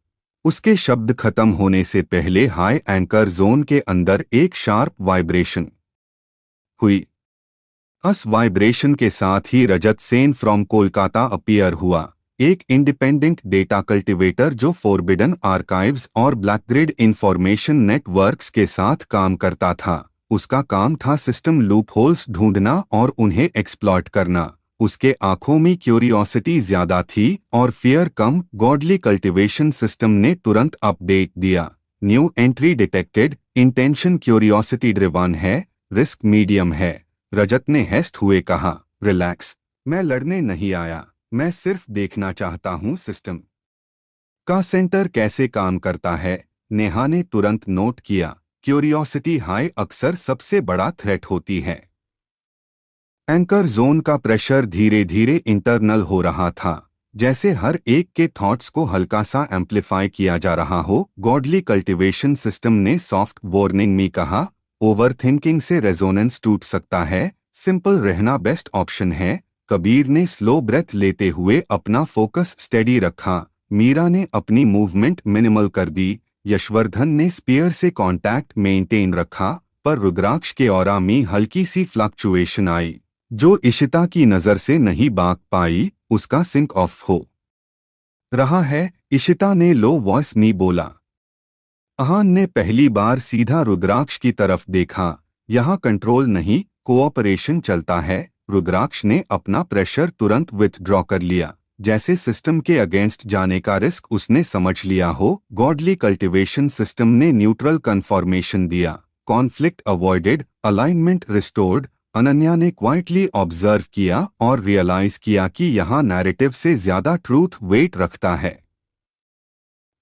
उसके शब्द खत्म होने से पहले हाई एंकर जोन के अंदर एक शार्प वाइब्रेशन हुई। उस वाइब्रेशन के साथ ही रजत सेन फ्रॉम कोलकाता अपीयर हुआ, एक इंडिपेंडेंट डेटा कल्टीवेटर जो फॉरबिडन आर्काइव्स और ब्लैकग्रिड इंफॉर्मेशन नेटवर्क्स के साथ काम करता था। उसका काम था सिस्टम लूपहोल्स ढूंढना और उन्हें एक्सप्लॉइट करना। उसके आंखों में क्यूरियोसिटी ज्यादा थी और फियर कम। गॉडली कल्टीवेशन सिस्टम ने तुरंत अपडेट दिया, new entry detected, intention curiosity driven है, रिस्क मीडियम है। रजत ने हेस्ट हुए कहा, रिलैक्स, मैं लड़ने नहीं आया, मैं सिर्फ देखना चाहता हूं सिस्टम का सेंटर कैसे काम करता है। नेहा ने तुरंत नोट किया, क्यूरियोसिटी हाई अक्सर सबसे बड़ा थ्रेट होती है। एंकर जोन का प्रेशर धीरे धीरे इंटरनल हो रहा था, जैसे हर एक के थॉट्स को हल्का सा एम्प्लीफाई किया जा रहा हो। गॉडली कल्टीवेशन सिस्टम ने सॉफ्ट वार्निंग में कहा, ओवरथिंकिंग से रेजोनेंस टूट सकता है, सिंपल रहना बेस्ट ऑप्शन है। कबीर ने स्लो ब्रेथ लेते हुए अपना फोकस स्टेडी रखा। मीरा ने अपनी मूवमेंट मिनिमल कर दी। यशवर्धन ने स्पीयर से कांटेक्ट मेंटेन रखा, पर रुद्राक्ष के ऑरा में हल्की सी फ्लक्चुएशन आई, जो इशिता की नजर से नहीं भाग पाई। उसका सिंक ऑफ हो रहा है, इशिता ने लो वॉइस में बोला। अहान ने पहली बार सीधा रुद्राक्ष की तरफ देखा। यहाँ कंट्रोल नहीं, कोऑपरेशन चलता है। रुद्राक्ष ने अपना प्रेशर तुरंत विथड्रॉ कर लिया, जैसे सिस्टम के अगेंस्ट जाने का रिस्क उसने समझ लिया हो। गॉडली कल्टीवेशन सिस्टम ने न्यूट्रल कन्फर्मेशन दिया। Conflict avoided, alignment restored. Ananya ने क्वाइटली ऑब्जर्व किया और रियलाइज किया कि यहाँ नैरेटिव से ज्यादा ट्रूथ वेट रखता है।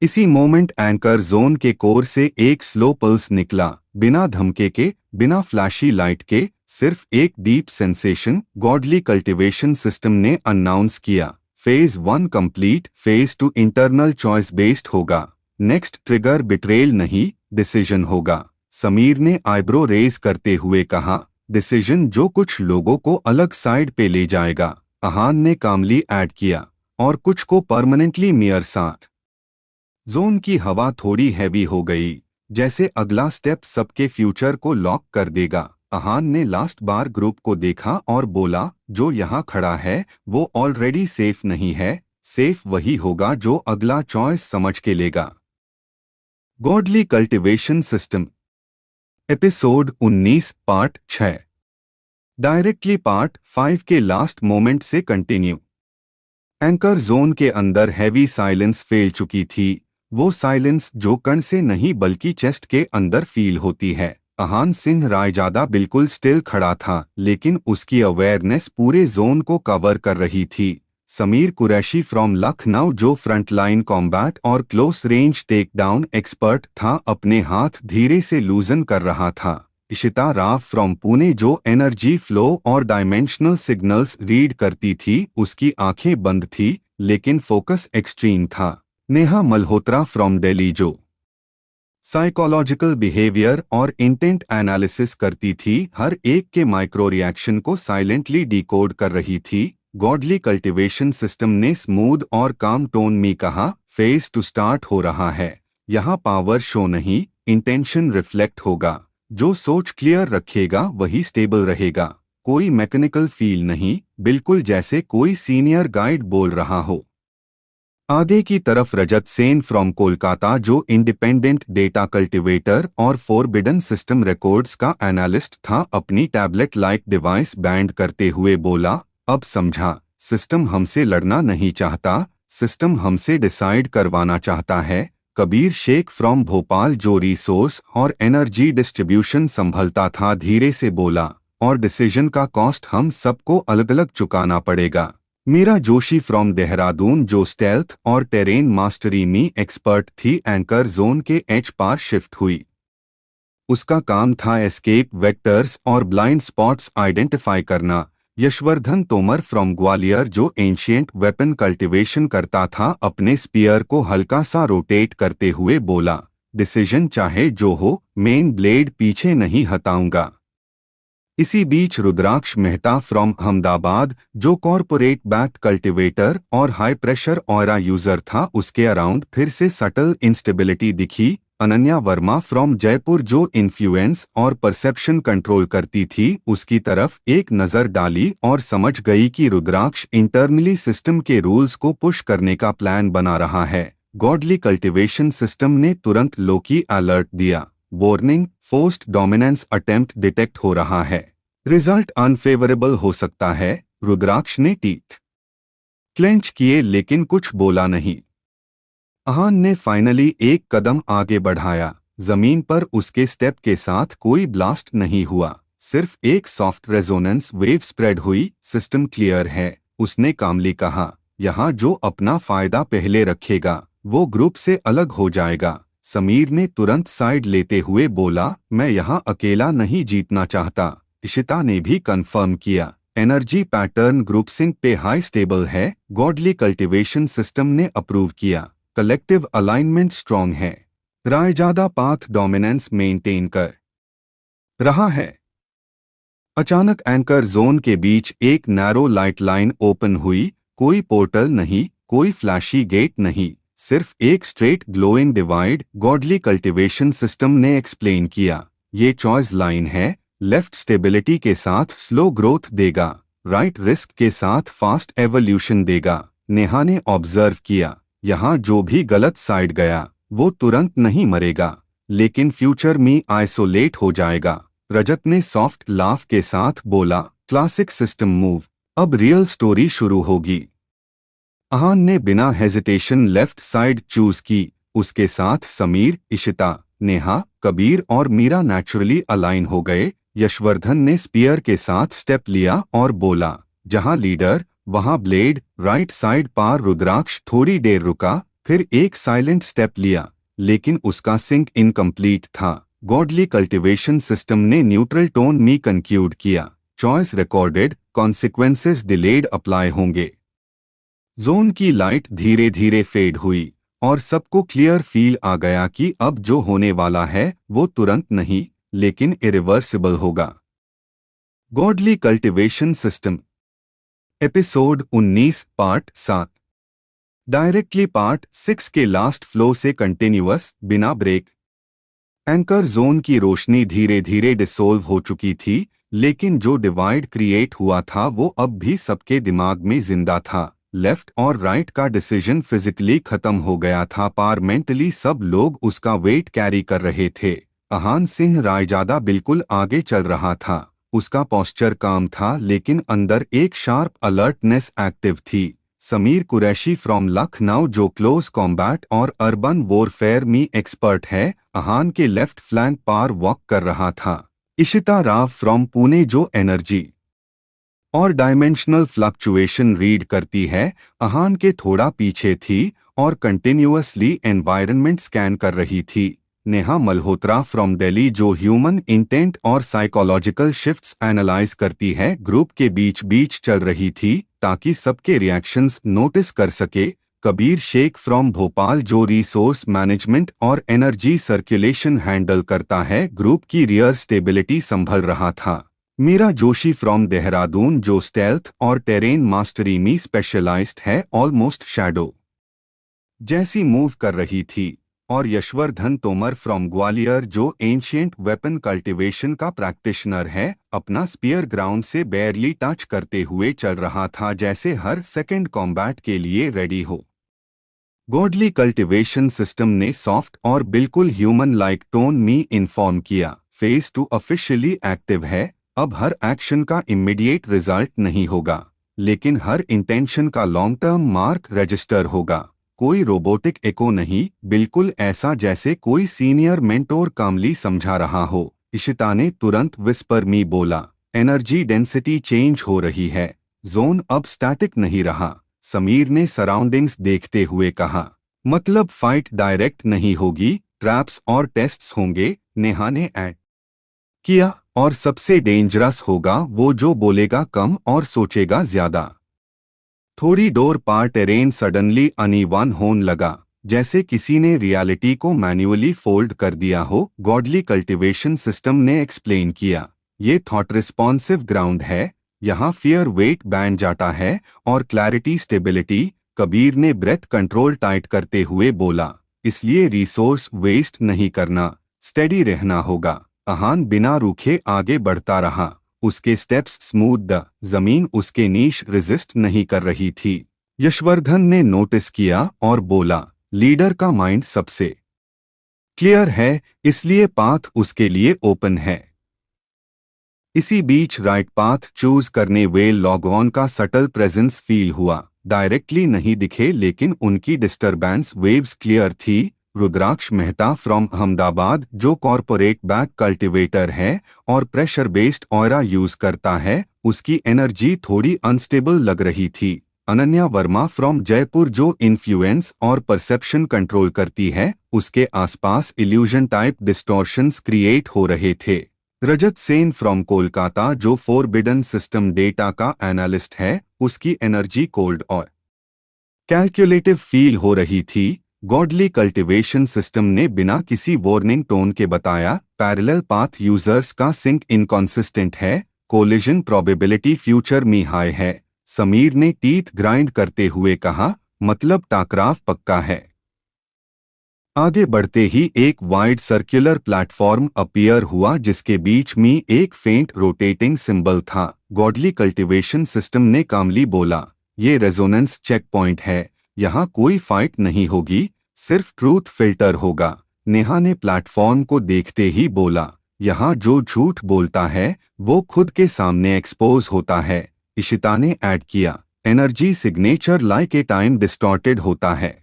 इसी मोमेंट एंकर जोन के कोर से एक स्लो पल्स निकला, बिना धमके के, बिना फ्लैशी लाइट के, सिर्फ एक deep sensation. Godly cultivation system ने अनाउंस किया, phase 1 complete, phase 2 internal choice based होगा। नेक्स्ट ट्रिगर बिट्रेल नहीं, डिसीजन होगा। समीर ने आईब्रो रेज करते हुए कहा, डिसीजन जो कुछ लोगों को अलग साइड पे ले जाएगा। अहान ने कामली ऐड किया, और कुछ को परमानेंटली मेयर साथ। जोन की हवा थोड़ी हैवी हो गई, जैसे अगला स्टेप सबके फ्यूचर को लॉक कर देगा। अहान ने लास्ट बार ग्रुप को देखा और बोला, जो यहाँ खड़ा है वो ऑलरेडी सेफ नहीं है। सेफ वही होगा जो अगला चॉइस समझ के लेगा। Godly cultivation system, episode 19 part 6। Directly part 5 के लास्ट मोमेंट से कंटिन्यू। एंकर जोन के अंदर हैवी साइलेंस फैल चुकी थी। वो साइलेंस जो कण से नहीं बल्कि चेस्ट के अंदर फील होती है। अहान सिंह रायजादा बिल्कुल स्टिल खड़ा था, लेकिन उसकी अवेयरनेस पूरे जोन को कवर कर रही थी। समीर कुरैशी फ्रॉम लखनऊ, जो फ्रंटलाइन कॉम्बैट और close range take down expert था, अपने हाथ धीरे से लूजन कर रहा था। इशिता राव फ्रॉम पुणे, जो एनर्जी फ्लो और डायमेंशनल सिग्नल्स रीड करती थी, उसकी आंखें बंद थी लेकिन फोकस एक्सट्रीम था। नेहा मल्होत्रा फ्रॉम दिल्ली, जो साइकोलॉजिकल बिहेवियर और इंटेंट एनालिसिस करती थी, हर एक के माइक्रो रिएक्शन को साइलेंटली डिकोड कर रही थी। गॉडली कल्टीवेशन सिस्टम ने स्मूथ और काम टोन में कहा, फेज 2 स्टार्ट हो रहा है। यहाँ पावर शो नहीं, इंटेंशन रिफ्लेक्ट होगा। जो सोच क्लियर रखेगा वही स्टेबल रहेगा। कोई मैकेनिकल फील नहीं, बिल्कुल जैसे कोई सीनियर गाइड बोल रहा हो। आगे की तरफ रजत सेन फ्रॉम कोलकाता, जो इंडिपेंडेंट डेटा कल्टीवेटर और फोरबिडन सिस्टम रिकॉर्ड्स का एनालिस्ट था, अपनी टैबलेट लाइक डिवाइस बैंड करते हुए बोला, अब समझा, सिस्टम हमसे लड़ना नहीं चाहता, सिस्टम हमसे डिसाइड करवाना चाहता है। कबीर शेख फ्रॉम भोपाल, जो रिसोर्स और एनर्जी डिस्ट्रीब्यूशन संभलता था, धीरे से बोला, और डिसीजन का कॉस्ट हम सबको अलग अलग चुकाना पड़ेगा। मीरा जोशी फ्रॉम देहरादून, जो स्टेल्थ और टेरेन मास्टरी में एक्सपर्ट थी, एंकर जोन के एच पार शिफ्ट हुई। उसका काम था एस्केप वेक्टर्स और ब्लाइंड स्पॉट्स आइडेंटिफाई करना। यशवर्धन तोमर फ्रॉम ग्वालियर, जो एंशिएंट वेपन कल्टीवेशन करता था, अपने स्पीयर को हल्का सा रोटेट करते हुए बोला, डिसीजन चाहे जो हो, मेन ब्लेड पीछे नहीं हटाऊंगा। इसी बीच रुद्राक्ष मेहता फ्रॉम अहमदाबाद, जो कॉरपोरेट बैक्ड कल्टीवेटर और हाई प्रेशर ऑयरा यूजर था, उसके अराउंड फिर से सटल इंस्टेबिलिटी दिखी। अनन्या वर्मा फ्रॉम जयपुर, जो इन्फ्लुएंस और परसेप्शन कंट्रोल करती थी, उसकी तरफ एक नज़र डाली और समझ गई कि रुद्राक्ष इंटरनली सिस्टम के रूल्स को पुश करने का प्लान बना रहा है। गॉडली कल्टीवेशन सिस्टम ने तुरंत लोकी अलर्ट दिया, warning, forced dominance attempt detect हो रहा है, रिजल्ट अनफेवरेबल हो सकता है। रुद्राक्ष ने टीथ क्लेंच किए लेकिन कुछ बोला नहीं। अहान ने फाइनली एक कदम आगे बढ़ाया। जमीन पर उसके स्टेप के साथ कोई ब्लास्ट नहीं हुआ, सिर्फ एक सॉफ्ट रेजोनेंस वेव स्प्रेड हुई। सिस्टम क्लियर है, उसने कामली कहा। यहाँ जो अपना फायदा पहले रखेगा वो ग्रुप से अलग हो जाएगा। समीर ने तुरंत साइड लेते हुए बोला, मैं यहाँ अकेला नहीं जीतना चाहता। इशिता ने भी कंफर्म किया, एनर्जी पैटर्न ग्रुप सिंक पे हाई स्टेबल है। गॉडली कल्टीवेशन सिस्टम ने अप्रूव किया, कलेक्टिव अलाइनमेंट स्ट्रॉन्ग है। रायजादा पाथ डोमिनेंस मेंटेन कर रहा है। अचानक एंकर जोन के बीच एक नैरो लाइट लाइन ओपन हुई। कोई पोर्टल नहीं, कोई फ्लैशी गेट नहीं, सिर्फ एक straight glowing divide. Godly cultivation system ने एक्सप्लेन किया, ये चॉइस लाइन है। लेफ्ट स्टेबिलिटी के साथ स्लो ग्रोथ देगा, राइट रिस्क के साथ फास्ट एवोल्यूशन देगा। नेहा ने ऑब्जर्व किया, यहाँ जो भी गलत साइड गया वो तुरंत नहीं मरेगा, लेकिन फ्यूचर में आइसोलेट हो जाएगा। रजत ने सॉफ्ट लाफ के साथ बोला, क्लासिक सिस्टम मूव, अब रियल स्टोरी शुरू होगी। अहान ने बिना हेजिटेशन लेफ्ट साइड चूज की। उसके साथ समीर, इशिता, नेहा, कबीर और मीरा नेचुरली अलाइन हो गए। यशवर्धन ने स्पीयर के साथ स्टेप लिया और बोला, जहां लीडर वहां ब्लेड, राइट साइड पार। रुद्राक्ष थोड़ी देर रुका, फिर एक साइलेंट स्टेप लिया, लेकिन उसका सिंक इनकम्प्लीट था। गॉडली कल्टिवेशन सिस्टम ने न्यूट्रल टोन में कंक्लूड किया, choice recorded, consequences delayed apply होंगे। जोन की लाइट धीरे धीरे फेड हुई और सबको क्लियर फील आ गया कि अब जो होने वाला है वो तुरंत नहीं, लेकिन इरिवर्सिबल होगा। Godly cultivation system episode 19 part 7। Directly part 6 के लास्ट फ्लो से कंटिन्यूअस, बिना ब्रेक। एंकर जोन की रोशनी धीरे धीरे डिसोल्व हो चुकी थी, लेकिन जो डिवाइड क्रिएट हुआ था वो अब भी सबके दिमाग में जिंदा था। लेफ्ट और राइट का डिसीजन फिजिकली खत्म हो गया था, पर मेंटली सब लोग उसका वेट कैरी कर रहे थे। अहान सिंह रायजादा बिल्कुल आगे चल रहा था। उसका पोस्चर काम था, लेकिन अंदर एक शार्प अलर्टनेस एक्टिव थी। समीर कुरैशी फ्रॉम लखनऊ, जो क्लोज कॉम्बैट और अर्बन वॉरफेयर में एक्सपर्ट है, अहान के लेफ्ट फ्लैंक पार वॉक कर रहा था। इशिता राव फ्रॉम पुणे, जो एनर्जी और डायमेंशनल फ्लक्चुएशन रीड करती है, अहान के थोड़ा पीछे थी और कंटिन्यूअसली एनवायरनमेंट स्कैन कर रही थी। नेहा मल्होत्रा फ्रॉम दिल्ली, जो ह्यूमन इंटेंट और साइकोलॉजिकल शिफ्ट्स एनालाइज करती है, ग्रुप के बीच बीच चल रही थी ताकि सबके रिएक्शंस नोटिस कर सके। कबीर शेख फ्रॉम भोपाल, जो रिसोर्स मैनेजमेंट और एनर्जी सर्कुलेशन हैंडल करता है, ग्रुप की रियर स्टेबिलिटी संभल रहा था। मीरा जोशी फ्रॉम देहरादून, जो स्टेल्थ और टेरेन मास्टरी में स्पेशलाइज्ड है, ऑलमोस्ट शैडो जैसी मूव कर रही थी। और यशवर्धन तोमर फ्रॉम ग्वालियर, जो एंशिएंट वेपन कल्टीवेशन का प्रैक्टिशनर है, अपना स्पीयर ग्राउंड से बेयरली टच करते हुए चल रहा था, जैसे हर सेकंड कॉम्बैट के लिए रेडी हो। गॉडली कल्टीवेशन सिस्टम ने सॉफ्ट और बिल्कुल ह्यूमन लाइक टोन में इन्फॉर्म किया, फेज 2 ऑफिशियली एक्टिव है। अब हर एक्शन का इमीडिएट रिजल्ट नहीं होगा, लेकिन हर इंटेंशन का लॉन्ग टर्म मार्क रजिस्टर होगा। कोई रोबोटिक एको नहीं, बिल्कुल ऐसा जैसे कोई सीनियर मेंटोर कामली समझा रहा हो। इशिता ने तुरंत विस्पर में बोला, एनर्जी डेंसिटी चेंज हो रही है, जोन अब स्टैटिक नहीं रहा। समीर ने सराउंडिंग्स देखते हुए कहा, मतलब फाइट डायरेक्ट नहीं होगी, ट्रैप्स और टेस्ट्स होंगे। नेहा ने ऐड किया, और सबसे डेंजरस होगा वो जो बोलेगा कम और सोचेगा ज्यादा। थोड़ी डोर पार टेरेन सडनली अनइवन होने लगा, जैसे किसी ने रियलिटी को मैन्युअली फोल्ड कर दिया हो। गॉडली कल्टीवेशन सिस्टम ने एक्सप्लेन किया, ये थॉट रिस्पॉन्सिव ग्राउंड है, यहाँ फियर वेट बैंड जाता है और क्लैरिटी स्टेबिलिटी। कबीर ने ब्रेथ कंट्रोल टाइट करते हुए बोला, इसलिए रिसोर्स वेस्ट नहीं करना, स्टेडी रहना होगा। अहान बिना रुके आगे बढ़ता रहा, उसके स्टेप्स स्मूथ द जमीन उसके नीश रेजिस्ट नहीं कर रही थी। यशवर्धन ने नोटिस किया और बोला, लीडर का माइंड सबसे क्लियर है, इसलिए पाथ उसके लिए ओपन है। इसी बीच राइट पाथ चूज करने वे लॉग ऑन का सटल प्रेजेंस फील हुआ। डायरेक्टली नहीं दिखे, लेकिन उनकी डिस्टरबेंस वेव्स क्लियर थी। रुद्राक्ष मेहता फ्रॉम अहमदाबाद, जो कॉरपोरेट बैक कल्टिवेटर है और प्रेशर बेस्ड ऑयरा यूज करता है, उसकी एनर्जी थोड़ी अनस्टेबल लग रही थी। अनन्या वर्मा फ्रॉम जयपुर, जो इन्फ्लुएंस और परसेप्शन कंट्रोल करती है, उसके आसपास इल्यूजन टाइप डिस्टॉर्शंस क्रिएट हो रहे थे। रजत सेन फ्रॉम कोलकाता, जो फोरबिडन सिस्टम डेटा का एनालिस्ट है, उसकी एनर्जी कोल्ड और कैलकुलेटिव फील हो रही थी। गॉडली कल्टीवेशन सिस्टम ने बिना किसी वार्निंग टोन के बताया, पैरेलल पाथ यूजर्स का सिंक इनकॉन्सिस्टेंट है, कोलिजन प्रोबेबिलिटी फ्यूचर में हाई है। समीर ने टीथ ग्राइंड करते हुए कहा, मतलब टाकराव पक्का है। आगे बढ़ते ही एक वाइड सर्कुलर प्लेटफॉर्म अपीयर हुआ, जिसके बीच में एक फेंट रोटेटिंग सिंबल था। गॉडली कल्टीवेशन सिस्टम ने कामली बोला, ये रेजोनेंस चेक पॉइंट है, यहाँ कोई फाइट नहीं होगी, सिर्फ ट्रूथ फिल्टर होगा। नेहा ने प्लेटफॉर्म को देखते ही बोला, यहाँ जो झूठ बोलता है वो खुद के सामने एक्सपोज होता है। इशिता ने ऐड किया, energy signature like a time distorted होता है।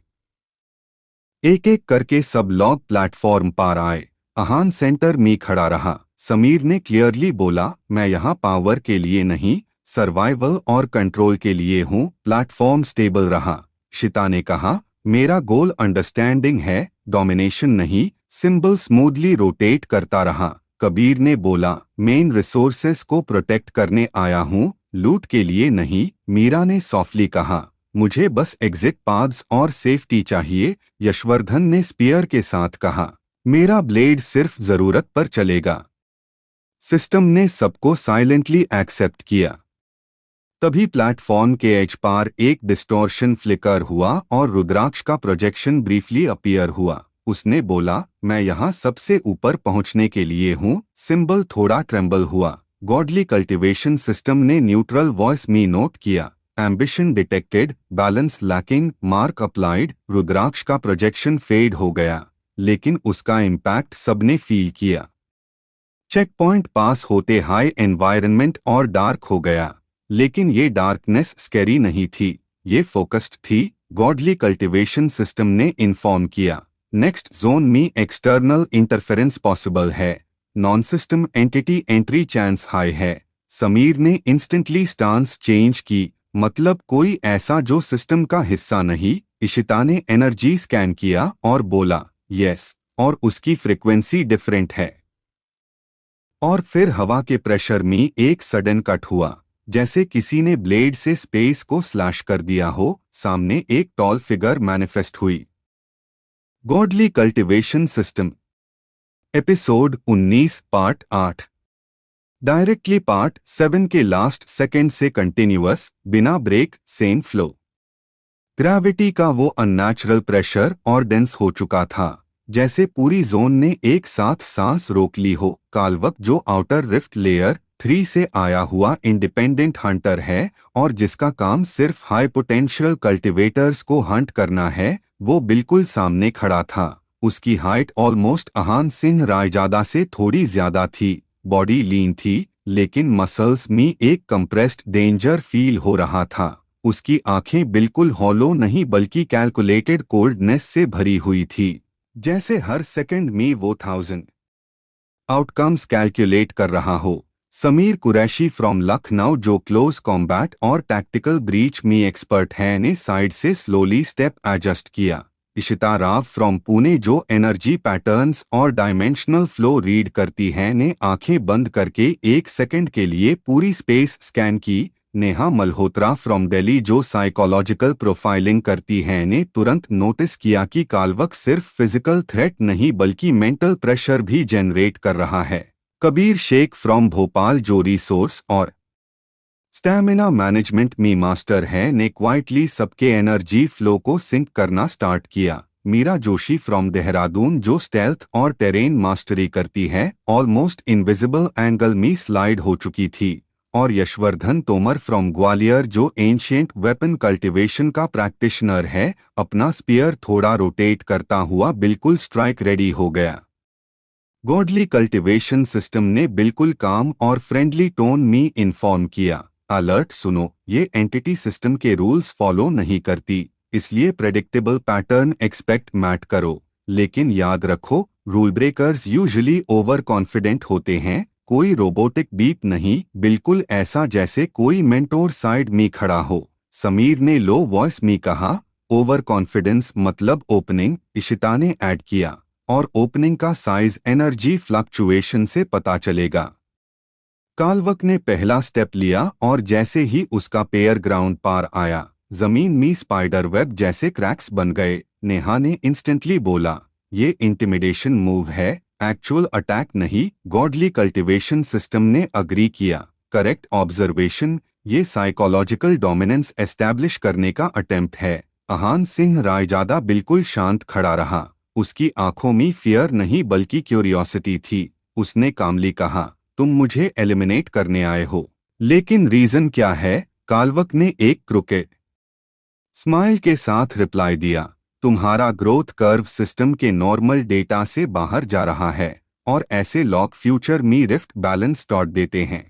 एक एक करके सब लोग प्लेटफॉर्म पार आए। अहान सेंटर में खड़ा रहा। समीर ने क्लियरली बोला, मैं यहाँ पावर के लिए नहीं, सर्वाइवल और कंट्रोल के लिए हूँ। प्लेटफॉर्म स्टेबल रहा। शिता ने कहा, मेरा गोल अंडरस्टैंडिंग है, डोमिनेशन नहीं। सिंबल स्मूथली रोटेट करता रहा। कबीर ने बोला, मेन रिसोर्सेस को प्रोटेक्ट करने आया हूँ, लूट के लिए नहीं। मीरा ने सॉफ्टली कहा, मुझे बस एग्जिट पाथ्स और सेफ्टी चाहिए। यशवर्धन ने स्पीयर के साथ कहा, मेरा ब्लेड सिर्फ जरूरत पर चलेगा। सिस्टम ने सबको साइलेंटली एक्सेप्ट किया। तभी प्लेटफॉर्म के एज पार एक डिस्टॉर्शन फ्लिकर हुआ और रुद्राक्ष का प्रोजेक्शन ब्रीफली अपीयर हुआ। उसने बोला, मैं यहाँ सबसे ऊपर पहुँचने के लिए हूँ। सिंबल थोड़ा ट्रेम्बल हुआ। गॉडली कल्टिवेशन सिस्टम ने न्यूट्रल वॉइस में नोट किया, ambition detected, balance lacking, mark applied. Rudraksh का प्रोजेक्शन फेड हो गया, लेकिन उसका इम्पैक्ट सबने फील किया। चेक पॉइंट पास होते हाई एनवायरनमेंट और डार्क हो गया, लेकिन ये डार्कनेस स्कैरी नहीं थी, ये फोकस्ड थी। गॉडली कल्टिवेशन सिस्टम ने इन्फॉर्म किया, नेक्स्ट जोन में एक्सटर्नल इंटरफेरेंस पॉसिबल है, non system entity entry chance high है। समीर ने इंस्टेंटली स्टांस चेंज की, मतलब कोई ऐसा जो सिस्टम का हिस्सा नहीं। इशिता ने एनर्जी स्कैन किया और बोला, यस, और उसकी फ्रीक्वेंसी डिफरेंट है। और फिर हवा के प्रेशर में एक सडन कट हुआ, जैसे किसी ने ब्लेड से स्पेस को स्लैश कर दिया हो। सामने एक टॉल फिगर मैनिफेस्ट हुई। Godly cultivation system, episode 19 part 8। Directly part 7 के लास्ट सेकंड से कंटिन्यूअस, बिना ब्रेक, सेम फ्लो। ग्रेविटी का वो अननेचुरल प्रेशर और डेंस हो चुका था, जैसे पूरी जोन ने एक साथ सांस रोक ली हो। कालवक, जो आउटर रिफ्ट लेयर 3 से आया हुआ इंडिपेंडेंट हंटर है और जिसका काम सिर्फ हाई पोटेंशियल कल्टिवेटर्स को हंट करना है, वो बिल्कुल सामने खड़ा था। उसकी हाइट ऑलमोस्ट अहान सिंह रायजादा से थोड़ी ज्यादा थी। बॉडी लीन थी, लेकिन मसल्स में एक कंप्रेस्ड डेंजर फील हो रहा था। उसकी आंखें बिल्कुल हॉलो नहीं बल्कि कैलकुलेटेड कोल्डनेस से भरी हुई थी, जैसे हर सेकंड में वो 1000 आउटकम्स कैलकुलेट कर रहा हो। समीर कुरैशी फ्रॉम लखनऊ, जो क्लोज कॉम्बैट और टैक्टिकल ब्रीच में एक्सपर्ट है, ने साइड से स्लोली स्टेप एडजस्ट किया। इशिता राव फ्रॉम पुणे, जो एनर्जी पैटर्न्स और डायमेंशनल फ्लो रीड करती है, ने आंखें बंद करके एक सेकंड के लिए पूरी स्पेस स्कैन की। नेहा मल्होत्रा फ्रॉम दिल्ली, जो साइकोलॉजिकल प्रोफाइलिंग करती है, ने तुरंत नोटिस किया कि कालवक सिर्फ फिजिकल थ्रेट नहीं बल्कि मेंटल प्रेशर भी जनरेट कर रहा है। कबीर शेख फ्रॉम भोपाल, जो रिसोर्स और स्टैमिना मैनेजमेंट में मास्टर है, ने क्वाइटली सबके एनर्जी फ्लो को सिंक करना स्टार्ट किया। मीरा जोशी फ्रॉम देहरादून, जो स्टेल्थ और टेरेन मास्टरी करती है, ऑलमोस्ट इनविजिबल एंगल में स्लाइड हो चुकी थी। और यशवर्धन तोमर फ्रॉम ग्वालियर, जो एंशिएंट वेपन कल्टिवेशन का प्रैक्टिशनर है, अपना स्पीयर थोड़ा रोटेट करता हुआ बिल्कुल स्ट्राइक रेडी हो गया। गॉडली कल्टिवेशन सिस्टम ने बिल्कुल काम और फ्रेंडली टोन में इन्फॉर्म किया, अलर्ट सुनो, ये एंटिटी सिस्टम के रूल्स फॉलो नहीं करती, इसलिए प्रेडिक्टेबल पैटर्न एक्सपेक्ट मैट करो। लेकिन याद रखो, rule breakers usually over confident होते हैं। कोई रोबोटिक बीप नहीं, बिल्कुल ऐसा जैसे कोई मेंटोर साइड में खड़ा हो। समीर ने लो वॉइस में कहा, ओवर कॉन्फिडेंस मतलब ओपनिंग। इशिता ने ऐड किया, और ओपनिंग का साइज एनर्जी फ्लक्चुएशन से पता चलेगा। कालवक ने पहला स्टेप लिया और जैसे ही उसका पेयर ग्राउंड पार आया, जमीन में स्पाइडर वेब जैसे क्रैक्स बन गए। नेहा ने इंस्टेंटली बोला, ये इंटिमिडेशन मूव है, एक्चुअल अटैक नहीं। गॉडली कल्टिवेशन सिस्टम ने अग्री किया, करेक्ट ऑब्जर्वेशन, ये साइकोलॉजिकल डोमिनेंस एस्टैब्लिश करने का अटेम्प्ट है। अहान सिंह रायजादा बिल्कुल शांत खड़ा रहा। उसकी आंखों में फियर नहीं बल्कि क्यूरियोसिटी थी। उसने कामली कहा, तुम मुझे एलिमिनेट करने आए हो, लेकिन रीजन क्या है? कालवक ने एक क्रुकेट स्माइल के साथ रिप्लाई दिया, तुम्हारा ग्रोथ कर्व सिस्टम के नॉर्मल डेटा से बाहर जा रहा है और ऐसे लॉक फ्यूचर मी रिफ्ट बैलेंस डॉट देते हैं।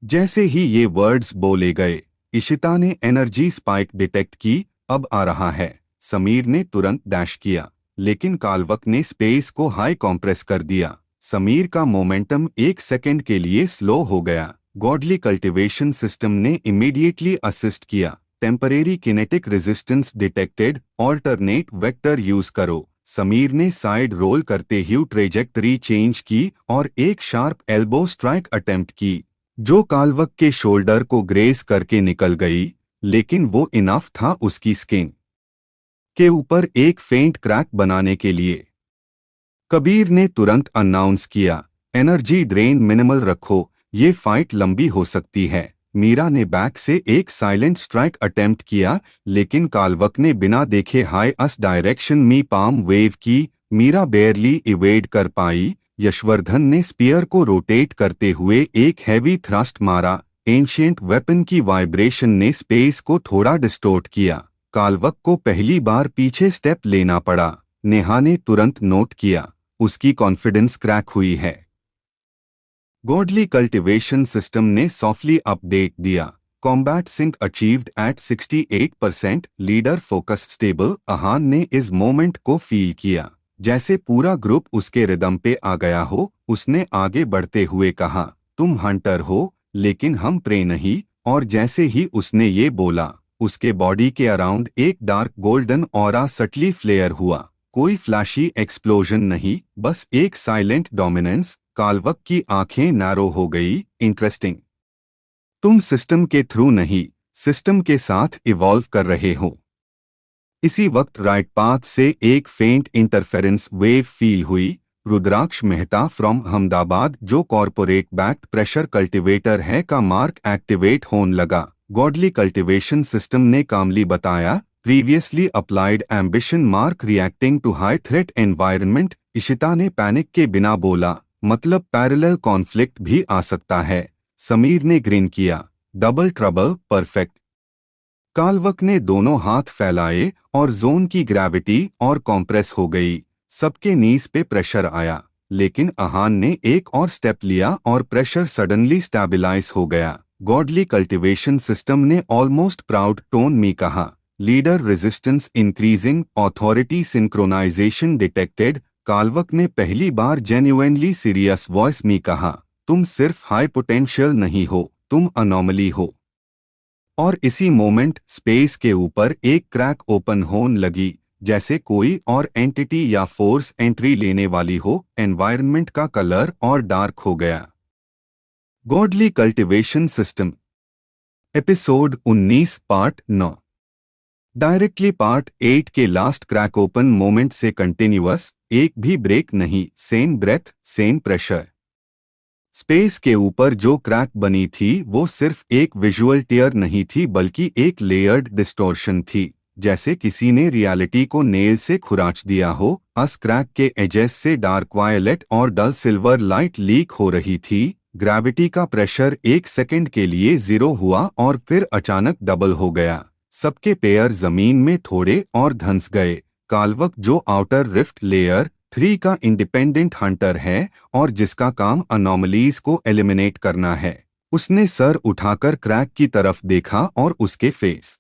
जैसे ही ये वर्ड्स बोले गए, इशिता ने एनर्जी स्पाइक डिटेक्ट की। अब आ रहा है। समीर ने तुरंत डैश किया, लेकिन कालवक ने स्पेस को हाई कॉम्प्रेस कर दिया। समीर का मोमेंटम 1 सेकंड के लिए स्लो हो गया। गॉडली कल्टीवेशन सिस्टम ने इमीडिएटली असिस्ट किया। Temporary kinetic resistance detected, alternate vector use करो। समीर ने साइड रोल करते हुए ट्रेजेक्टरी चेंज की और एक शार्प एल्बो स्ट्राइक अटेम्प्ट की, जो कालवक के शोल्डर को ग्रेस करके निकल गई, लेकिन वो इनफ था उसकी स्किन के ऊपर एक फेंट क्रैक बनाने के लिए। कबीर ने तुरंत अनाउंस किया, एनर्जी ड्रेन मिनिमल रखो, ये फाइट लंबी हो सकती है। मीरा ने बैक से एक साइलेंट स्ट्राइक अटेम्प्ट किया, लेकिन कालवक ने बिना देखे हाई अस डायरेक्शन में पाम वेव की। मीरा बेयरली इवेड कर पाई। यशवर्धन ने स्पीयर को रोटेट करते हुए एक हैवी थ्रस्ट मारा। एंशिएंट वेपन की वाइब्रेशन ने स्पेस को थोड़ा डिस्टोर्ट किया। कालवक को पहली बार पीछे स्टेप लेना पड़ा। नेहा ने तुरंत नोट किया, उसकी कॉन्फिडेंस क्रैक हुई है। गॉडली कल्टीवेशन सिस्टम ने सॉफ्टली अपडेट दिया, combat sync achieved at 68%, leader focus stable. Ahaan ने इस मोमेंट को फील किया, जैसे पूरा ग्रुप उसके रिदम पे आ गया हो। उसने आगे बढ़ते हुए कहा, तुम हंटर हो, लेकिन हम प्रे नहीं। और जैसे ही उसने ये बोला, उसके बॉडी के अराउंड एक dark golden aura subtly flare हुआ। कोई फ्लैशी एक्सप्लोजन नहीं, बस एक साइलेंट डोमिनेंस। कालवक की आंखें नैरो हो गई। इंटरेस्टिंग, तुम सिस्टम के थ्रू नहीं, सिस्टम के साथ इवॉल्व कर रहे हो। इसी वक्त राइट पाथ से एक फेंट इंटरफेरेंस वेव फील हुई। रुद्राक्ष मेहता फ्रॉम अहमदाबाद, जो कॉर्पोरेट बैक्ड प्रेशर कल्टीवेटर है, का मार्क एक्टिवेट होने लगा। गॉडली कल्टीवेशन सिस्टम ने कामली बताया, previously applied ambition mark reacting to high threat environment. Ishita ने पैनिक के बिना बोला, मतलब पैरेलल कॉन्फ्लिक्ट भी आ सकता है। समीर ने ग्रीन किया, डबल ट्रबल, परफेक्ट। कालवक ने दोनों हाथ फैलाए और जोन की ग्रेविटी और कॉम्प्रेस हो गई। सबके नीज पे प्रेशर आया, लेकिन अहान ने एक और स्टेप लिया और प्रेशर सडनली स्टेबलाइज हो गया। गॉडली कल्टीवेशन सिस्टम ने ऑलमोस्ट प्राउड टोन में कहा, leader resistance increasing, authority synchronisation detected. Kalvak ने पहली बार जेन्युइनली सीरियस वॉइस में कहा, तुम सिर्फ हाई पोटेंशियल नहीं हो, तुम अनोमली हो। और इसी मोमेंट स्पेस के ऊपर एक क्रैक ओपन होने लगी, जैसे कोई और एंटिटी या फोर्स एंट्री लेने वाली हो। एनवायरनमेंट का कलर और डार्क हो गया। Godly cultivation system, episode 19, part 9। Directly part 8 के लास्ट क्रैक ओपन मोमेंट से कंटिन्यूअस, एक भी ब्रेक नहीं, same breath, same pressure. Space के ऊपर जो क्रैक बनी थी वो सिर्फ एक विजुअल टियर नहीं थी, बल्कि एक लेयर्ड डिस्टॉर्शन थी, जैसे किसी ने रियलिटी को नेल से खुराच दिया हो। अस क्रैक के एजेस से डार्क वायलेट और डल सिल्वर लाइट लीक हो रही थी। ग्रेविटी का प्रेशर 1 सेकंड के लिए 0 हुआ और फिर अचानक डबल हो गया। सबके पैर जमीन में थोड़े और धंस गए। कालवक, जो आउटर रिफ्ट लेयर 3 का इंडिपेंडेंट हंटर है और जिसका काम अनोमलीज को एलिमिनेट करना है, उसने सर उठाकर क्रैक की तरफ देखा और उसके फेस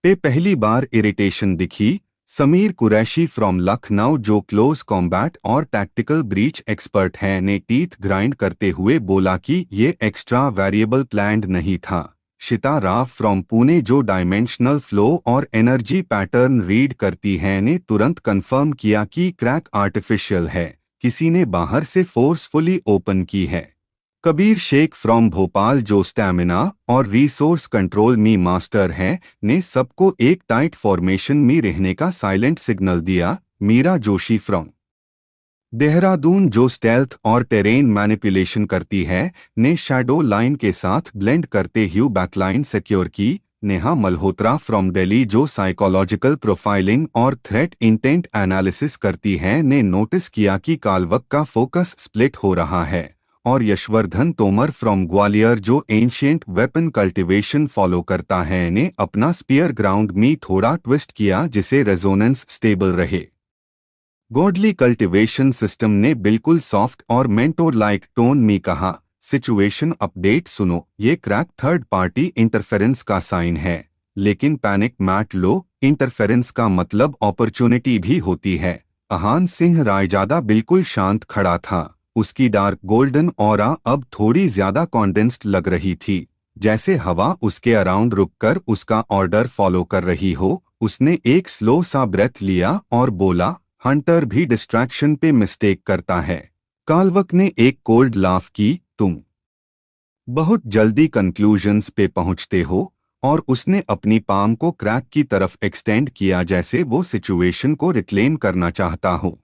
पे पहली बार इरिटेशन दिखी। समीर कुरैशी फ्रॉम लखनऊ, जो क्लोज कॉम्बैट और टैक्टिकल ब्रीच एक्सपर्ट है, ने टीथ ग्राइंड करते हुए बोला कि ये एक्स्ट्रा वेरिएबल प्लान्ड नहीं था। शिता राव फ्रॉम पुणे, जो डायमेंशनल फ्लो और एनर्जी पैटर्न रीड करती है, ने तुरंत कंफर्म किया कि क्रैक आर्टिफिशियल है, किसी ने बाहर से फोर्सफुली ओपन की है। कबीर शेख फ्रॉम भोपाल, जो स्टैमिना और रिसोर्स कंट्रोल में मास्टर है, ने सबको एक टाइट फॉर्मेशन में रहने का साइलेंट सिग्नल दिया। मीरा जोशी फ्रॉम देहरादून, जो स्टेल्थ और टेरेन मैनिपुलेशन करती है, ने शैडो लाइन के साथ ब्लेंड करते हुए बैकलाइन सिक्योर की। नेहा मल्होत्रा फ्रॉम दिल्ली, जो साइकोलॉजिकल प्रोफाइलिंग और थ्रेट इंटेंट एनालिसिस करती है, ने नोटिस किया कि कालवक का फोकस स्प्लिट हो रहा है और यशवर्धन तोमर फ्रॉम ग्वालियर जो एंशिएंट वेपन कल्टीवेशन फॉलो करता है ने अपना स्पीयर ग्राउंड में थोड़ा ट्विस्ट किया जिसे रेजोनेंस स्टेबल रहे। गॉडली कल्टीवेशन सिस्टम ने बिल्कुल सॉफ्ट और मेंटोर लाइक टोन में कहा, सिचुएशन अपडेट सुनो, ये क्रैक थर्ड पार्टी इंटरफेरेंस का साइन है, लेकिन पैनिक मत लो, इंटरफेरेंस का मतलब अपॉर्चुनिटी भी होती है। अहान सिंह रायजादा बिल्कुल शांत खड़ा था, उसकी डार्क गोल्डन ऑरा अब थोड़ी ज्यादा कॉन्डेंस्ड लग रही थी, जैसे हवा उसके अराउंड रुककर उसका ऑर्डर फॉलो कर रही हो। उसने एक स्लो सा ब्रेथ लिया और बोला, हंटर भी डिस्ट्रैक्शन पे मिस्टेक करता है। काल्वक ने एक कोल्ड लाफ की, तुम बहुत जल्दी कंक्लूजन्स पे पहुंचते हो, और उसने अपनी पाम को क्रैक की तरफ एक्सटेंड किया जैसे वो सिचुएशन को रिक्लेम करना चाहता हो।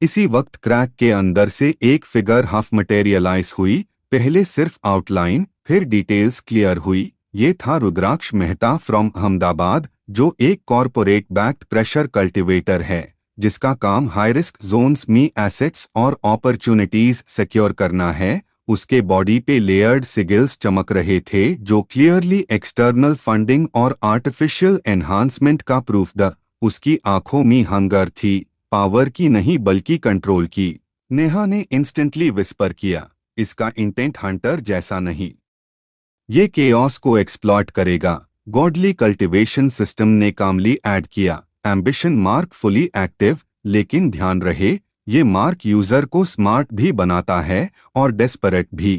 इसी वक्त क्रैक के अंदर से एक फिगर हाफ मटेरियलाइज हुई, पहले सिर्फ आउटलाइन फिर डिटेल्स क्लियर हुई। ये था रुद्राक्ष मेहता फ्रॉम अहमदाबाद, जो एक कॉरपोरेट बैक्ड प्रेशर कल्टीवेटर है जिसका काम हाई रिस्क जोन्स में एसेट्स और अपॉर्चुनिटीज सिक्योर करना है। उसके बॉडी पे लेयर्ड सिगिल्स चमक रहे थे जो क्लियरली एक्सटर्नल फंडिंग और आर्टिफिशियल एनहांसमेंट का प्रूफ द। उसकी आंखों में हंगर थी, पावर की नहीं बल्कि कंट्रोल की। नेहा ने इंस्टेंटली विस्पर किया, इसका इंटेंट हंटर जैसा नहीं, ये केओस को एक्सप्लॉइट करेगा। गॉडली कल्टीवेशन सिस्टम ने कामली ऐड किया, एम्बिशन मार्क फुली एक्टिव, लेकिन ध्यान रहे ये मार्क यूजर को स्मार्ट भी बनाता है और डेस्परेट भी।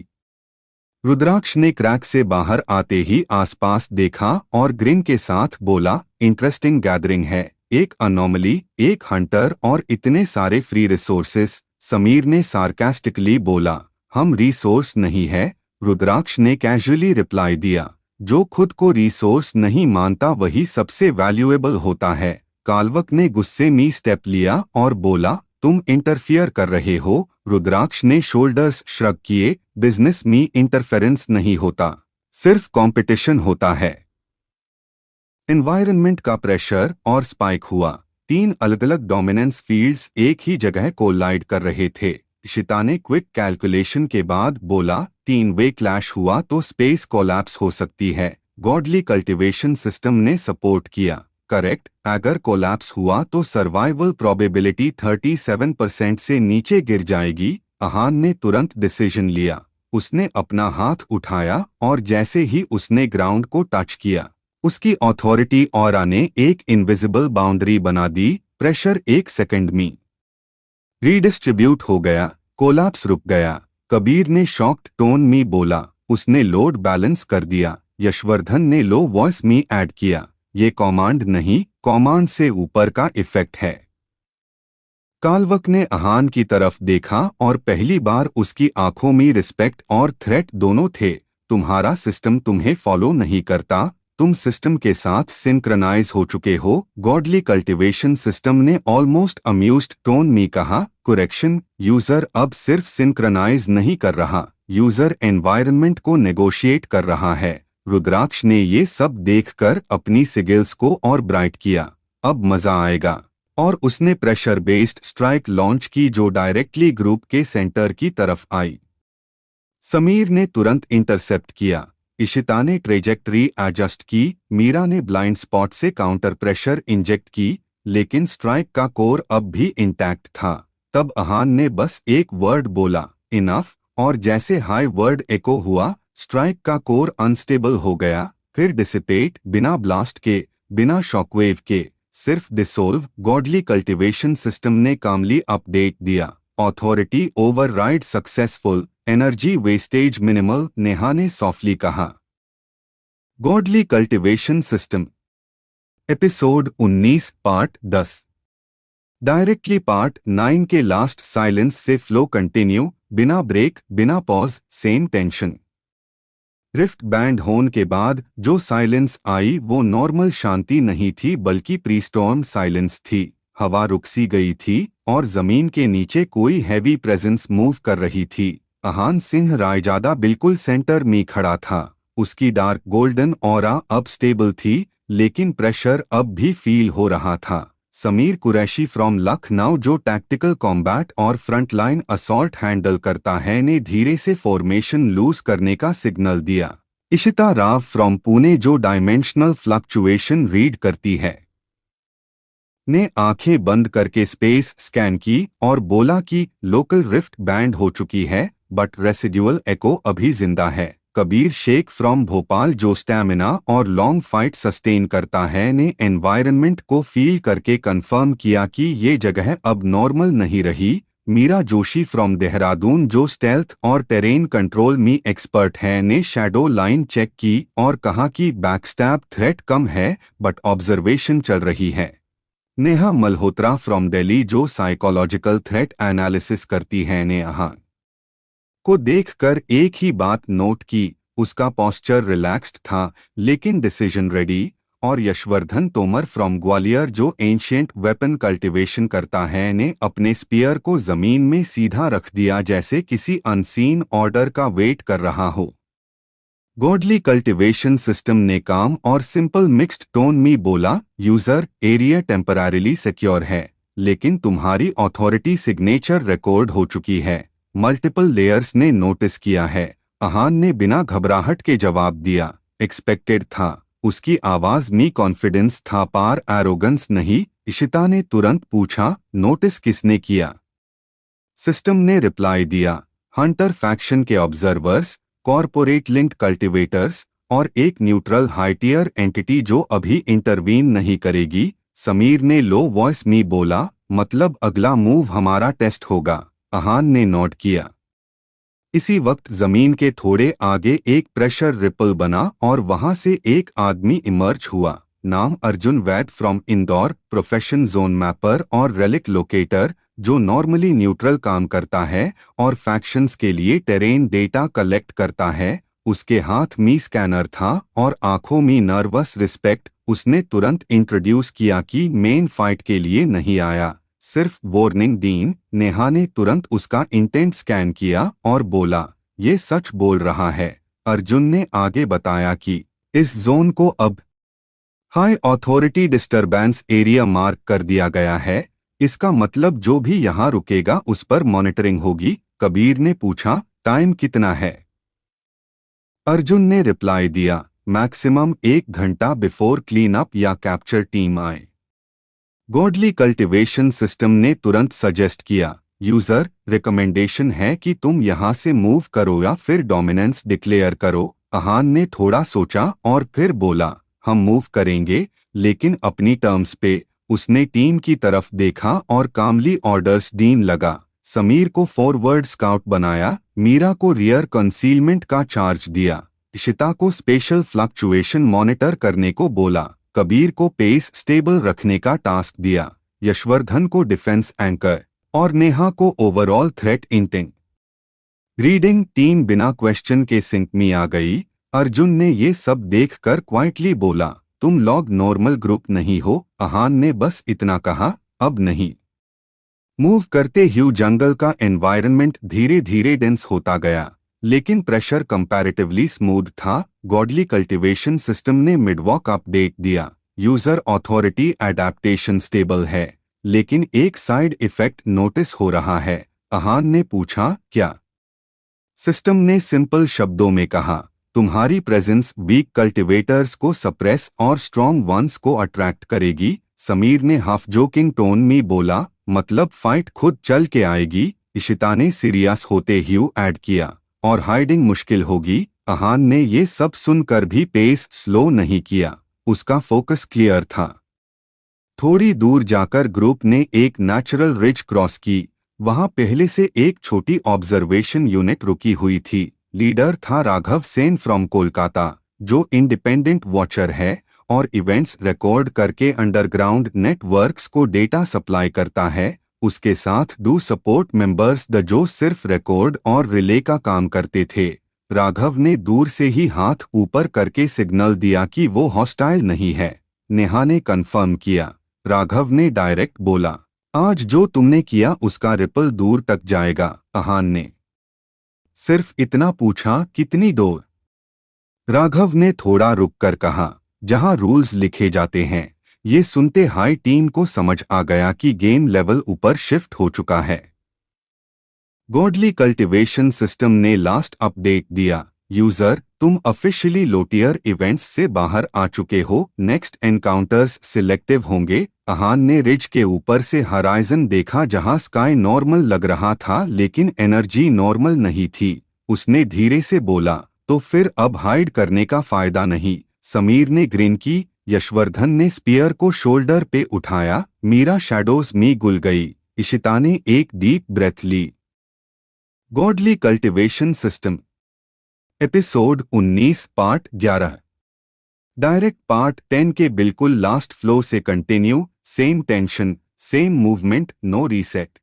रुद्राक्ष ने क्रैक से बाहर आते ही आसपास देखा और ग्रिन के साथ बोला, इंटरेस्टिंग गैदरिंग है, एक अनोमली, एक हंटर और इतने सारे फ्री रिसोर्सेस। समीर ने सार्कास्टिकली बोला, हम रिसोर्स नहीं है, रुद्राक्ष ने कैजुअली रिप्लाई दिया, जो खुद को रिसोर्स नहीं मानता वही सबसे वैल्यूएबल होता है। काल्वक ने गुस्से में स्टेप लिया और बोला, तुम इंटरफियर कर रहे हो। रुद्राक्ष ने शोल्डर्स श्रग किए, बिजनेस में इंटरफेरेंस नहीं होता, सिर्फ कंपटीशन होता है। एनवायरनमेंट का प्रेशर और स्पाइक हुआ, 3 अलग अलग डोमिनेंस फील्ड्स एक ही जगह कोलाइड कर रहे थे। शिता ने क्विक कैलकुलेशन के बाद बोला, 3 वे क्लैश हुआ तो स्पेस कोलैप्स हो सकती है। गॉडली कल्टीवेशन सिस्टम ने सपोर्ट किया, करेक्ट, अगर कोलैप्स हुआ तो सर्वाइवल प्रोबेबिलिटी 37% से नीचे गिर जाएगी। अहान ने तुरंत डिसीजन लिया, उसने अपना हाथ उठाया और जैसे ही उसने ग्राउंड को टच किया, उसकी अथॉरिटी ऑरा ने एक इनविजिबल बाउंड्री बना दी। प्रेशर 1 सेकंड में रीडिस्ट्रीब्यूट हो गया, कोलैप्स रुक गया। कबीर ने शॉक्ड टोन में बोला, उसने लोड बैलेंस कर दिया। यशवर्धन ने लो वॉइस में ऐड किया, ये कमांड नहीं, कमांड से ऊपर का इफेक्ट है। काल्वक ने अहान की तरफ देखा और पहली बार उसकी आंखों में रिस्पेक्ट और थ्रेट दोनों थे। तुम्हारा सिस्टम तुम्हें फॉलो नहीं करता, तुम सिस्टम के साथ सिंक्रनाइज हो चुके हो। गॉडली कल्टीवेशन सिस्टम ने ऑलमोस्ट अम्यूज्ड टोन में कहा, करेक्शन, यूजर अब सिर्फ सिंक्रनाइज नहीं कर रहा, यूजर एनवायरनमेंट को नेगोशिएट कर रहा है। रुद्राक्ष ने ये सब देखकर अपनी सिगिल्स को और ब्राइट किया, अब मजा आएगा, और उसने प्रेशर बेस्ड स्ट्राइक लॉन्च की जो डायरेक्टली ग्रुप के सेंटर की तरफ आई। समीर ने तुरंत इंटरसेप्ट किया, इशिता ने ट्रेजेक्टरी एडजस्ट की, मीरा ने ब्लाइंड स्पॉट से काउंटर प्रेशर इंजेक्ट की, लेकिन स्ट्राइक का कोर अब भी इंटैक्ट था। तब अहान ने बस एक वर्ड बोला, इनफ, और जैसे हाई वर्ड एको हुआ, स्ट्राइक का कोर अनस्टेबल हो गया, फिर डिसिपेट, बिना ब्लास्ट के, बिना शॉकवेव के, सिर्फ डिसोल्व। गॉडली कल्टीवेशन सिस्टम ने कामली अपडेट दिया, authority override successful, energy wastage minimal. Neha ने सॉफ्टली कहा। Godly cultivation system episode 19 part 10 directly part 9 के लास्ट साइलेंस से फ्लो कंटिन्यू, बिना ब्रेक, बिना pause, same tension. Rift band होने के बाद जो साइलेंस आई वो नॉर्मल शांति नहीं थी बल्कि प्रीस्टॉर्म साइलेंस थी। हवा रुक सी गई थी और जमीन के नीचे कोई हैवी प्रेजेंस मूव कर रही थी। अहान सिंह रायजादा बिल्कुल सेंटर में खड़ा था, उसकी डार्क गोल्डन ऑरा अब स्टेबल थी, लेकिन प्रेशर अब भी फील हो रहा था। समीर कुरैशी फ्रॉम लखनऊ जो टैक्टिकल कॉम्बैट और फ्रंटलाइन असॉल्ट हैंडल करता है ने धीरे से फॉर्मेशन लूज करने का सिग्नल दिया। इशिता राव फ्रॉम पुणे जो डायमेंशनल फ्लक्चुएशन रीड करती है ने आंखें बंद करके स्पेस स्कैन की और बोला कि लोकल रिफ्ट बैंड हो चुकी है बट रेसिड्यूअल एको अभी जिंदा है। कबीर शेख फ्रॉम भोपाल जो स्टैमिना और लॉन्ग फाइट सस्टेन करता है ने एनवायरनमेंट को फील करके कंफर्म किया कि ये जगह अब नॉर्मल नहीं रही। मीरा जोशी फ्रॉम देहरादून जो स्टेल्थ और टेरेन कंट्रोल में एक्सपर्ट है ने शैडो लाइन चेक की और कहा कि बैकस्टैब थ्रेट कम है बट ऑब्जर्वेशन चल रही है। नेहा मल्होत्रा फ्रॉम दिल्ली जो साइकोलॉजिकल थ्रेट एनालिसिस करती है ने यहाँ को देखकर एक ही बात नोट की, उसका पोस्चर रिलैक्स्ड था लेकिन डिसीजन रेडी। और यशवर्धन तोमर फ्रॉम ग्वालियर जो एंशिएंट वेपन कल्टीवेशन करता है ने अपने स्पीयर को जमीन में सीधा रख दिया जैसे किसी अनसीन ऑर्डर का वेट कर रहा हो। गॉडली कल्टीवेशन सिस्टम ने काम और सिंपल मिक्स्ड टोन में बोला, यूजर एरिया टेम्पररीली सिक्योर है लेकिन तुम्हारी अथॉरिटी सिग्नेचर रिकॉर्ड हो चुकी है। मल्टीपल लेयर्स ने नोटिस किया है। अहान ने बिना घबराहट के जवाब दिया, एक्सपेक्टेड था। उसकी आवाज में कॉन्फिडेंस था पार एरोगेंस नहीं। इशिता ने तुरंत पूछा, नोटिस किसने किया? सिस्टम ने रिप्लाई दिया, हंटर फैक्शन के ऑब्जर्वर्स, कॉरपोरेट लिंक्ड कल्टीवेटर्स और एक न्यूट्रल हाइटियर एंटिटी जो अभी इंटरवीन नहीं करेगी। समीर ने लो वॉइस में बोला, मतलब अगला मूव हमारा टेस्ट होगा। अहान ने नोट किया। इसी वक्त जमीन के थोड़े आगे एक प्रेशर रिपल बना और वहां से एक आदमी इमर्ज हुआ। नाम Arjun Vaid from Indore, profession zone mapper और रेलिक लोकेटर जो नॉर्मली न्यूट्रल काम करता है और फैक्शंस के लिए टेरेन डेटा कलेक्ट करता है। उसके हाथ में स्कैनर था और आंखों में नर्वस रिस्पेक्ट। उसने तुरंत इंट्रोड्यूस किया कि मेन फाइट के लिए नहीं आया, सिर्फ वार्निंग दीन। नेहा ने तुरंत उसका इंटेंट स्कैन किया और बोला, ये सच बोल रहा है। अर्जुन ने आगे बताया कि इस जोन को अब high authority disturbance area mark कर दिया गया है। इसका मतलब जो भी यहाँ रुकेगा उस पर मॉनिटरिंग होगी। कबीर ने पूछा, टाइम कितना है? अर्जुन ने रिप्लाई दिया, मैक्सिमम 1 घंटा बिफोर क्लीन अप या कैप्चर टीम आए। गॉडली कल्टीवेशन सिस्टम ने तुरंत सजेस्ट किया, यूजर रिकमेंडेशन है कि तुम यहां से मूव करो या फिर डोमिनेंस डिक्लेयर करो। अहान ने थोड़ा सोचा और फिर बोला, हम मूव करेंगे लेकिन अपनी टर्म्स पे। उसने टीम की तरफ देखा और कामली ऑर्डर्स दीन लगा। समीर को फॉरवर्ड स्काउट बनाया, मीरा को रियर कंसीलमेंट का चार्ज दिया, इशिता को स्पेशल फ्लक्चुएशन मॉनिटर करने को बोला, कबीर को पेस स्टेबल रखने का टास्क दिया, यशवर्धन को डिफेंस एंकर और नेहा को overall threat intent reading. Team बिना क्वेश्चन के सिंक में आ गई। अर्जुन ने ये सब देखकर क्वाइटली बोला, तुम लोग नॉर्मल ग्रुप नहीं हो। अहान ने बस इतना कहा, अब नहीं। मूव करते ह्यू जंगल का एनवायरनमेंट धीरे धीरे डेंस होता गया लेकिन प्रेशर कंपैरेटिवली स्मूथ था। गॉडली कल्टीवेशन सिस्टम ने मिडवॉक अपडेट दिया, यूजर अथॉरिटी एडेप्टेशन स्टेबल है लेकिन एक साइड इफेक्ट नोटिस हो रहा है। अहान ने पूछा, क्या? सिस्टम ने सिंपल शब्दों में कहा, तुम्हारी प्रेजेंस वीक कल्टीवेटर्स को सप्रेस और स्ट्रॉन्ग वंस को अट्रैक्ट करेगी। समीर ने हाफ जोकिंग टोन में बोला, मतलब फाइट खुद चल के आएगी। इशिता ने सीरियस होते ह्यू ऐड किया, और हाइडिंग मुश्किल होगी। अहान ने ये सब सुनकर भी पेस स्लो नहीं किया, उसका फोकस क्लियर था। थोड़ी दूर जाकर ग्रुप ने एक नेचुरल रिज क्रॉस की। वहां पहले से एक छोटी ऑब्जर्वेशन यूनिट रुकी हुई थी। लीडर था राघव सेन फ्रॉम कोलकाता जो इंडिपेंडेंट वॉचर है और इवेंट्स रिकॉर्ड करके अंडरग्राउंड नेटवर्क्स को डेटा सप्लाई करता है। उसके साथ 2 सपोर्ट मेंबर्स द जो सिर्फ रिकॉर्ड और रिले का काम करते थे। राघव ने दूर से ही हाथ ऊपर करके सिग्नल दिया कि वो हॉस्टाइल नहीं है। नेहा ने कंफर्म किया। राघव ने डायरेक्ट बोला, आज जो तुमने किया उसका रिपल दूर तक जाएगा। अहान ने सिर्फ इतना पूछा, कितनी दूर? राघव ने थोड़ा रुककर कहा, जहां रूल्स लिखे जाते हैं ये सुनते हाई टीम को समझ आ गया कि गेम लेवल ऊपर शिफ्ट हो चुका है। गॉडली कल्टीवेशन सिस्टम ने लास्ट अपडेट दिया, यूजर तुम ऑफिशियली लोटियर इवेंट्स से बाहर आ चुके हो, नेक्स्ट एनकाउंटर्स सिलेक्टिव होंगे। अहान ने रिज के ऊपर से हराइजन देखा जहां स्काई नॉर्मल लग रहा था लेकिन एनर्जी नॉर्मल नहीं थी। उसने धीरे से बोला, तो फिर अब हाइड करने का फायदा नहीं। समीर ने ग्रिन की। यशवर्धन ने स्पीयर को शोल्डर पे उठाया। मीरा शैडोज में घुल गई। इशिता ने एक डीप ब्रेथ ली। Godly cultivation system episode 19 part 11 direct part 10 के बिल्कुल लास्ट फ्लो से continue. Same tension, same movement, no reset.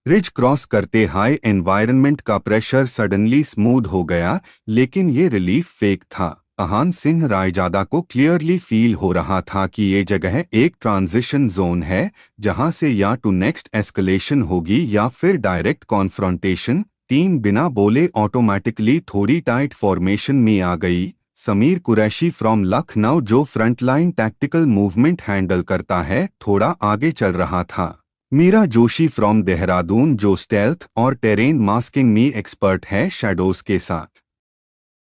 Ridge cross करते हाई एनवायरनमेंट का प्रेशर सडनली स्मूथ हो गया, लेकिन ये रिलीफ फेक था। अहान सिंह रायजादा को क्लियरली फील हो रहा था कि ये जगह एक ट्रांजिशन जोन है जहां से या टू नेक्स्ट एस्केलेशन होगी या फिर डायरेक्ट कॉन्फ्रंटेशन। टीम बिना बोले ऑटोमेटिकली थोड़ी टाइट फॉर्मेशन में आ गई। समीर कुरैशी फ्रॉम लखनऊ जो फ्रंटलाइन टैक्टिकल मूवमेंट हैंडल करता है, थोड़ा आगे चल रहा था। मीरा जोशी फ्रॉम देहरादून जो स्टेल्थ और टेरेन मास्किंग में एक्सपर्ट है, शैडोज के साथ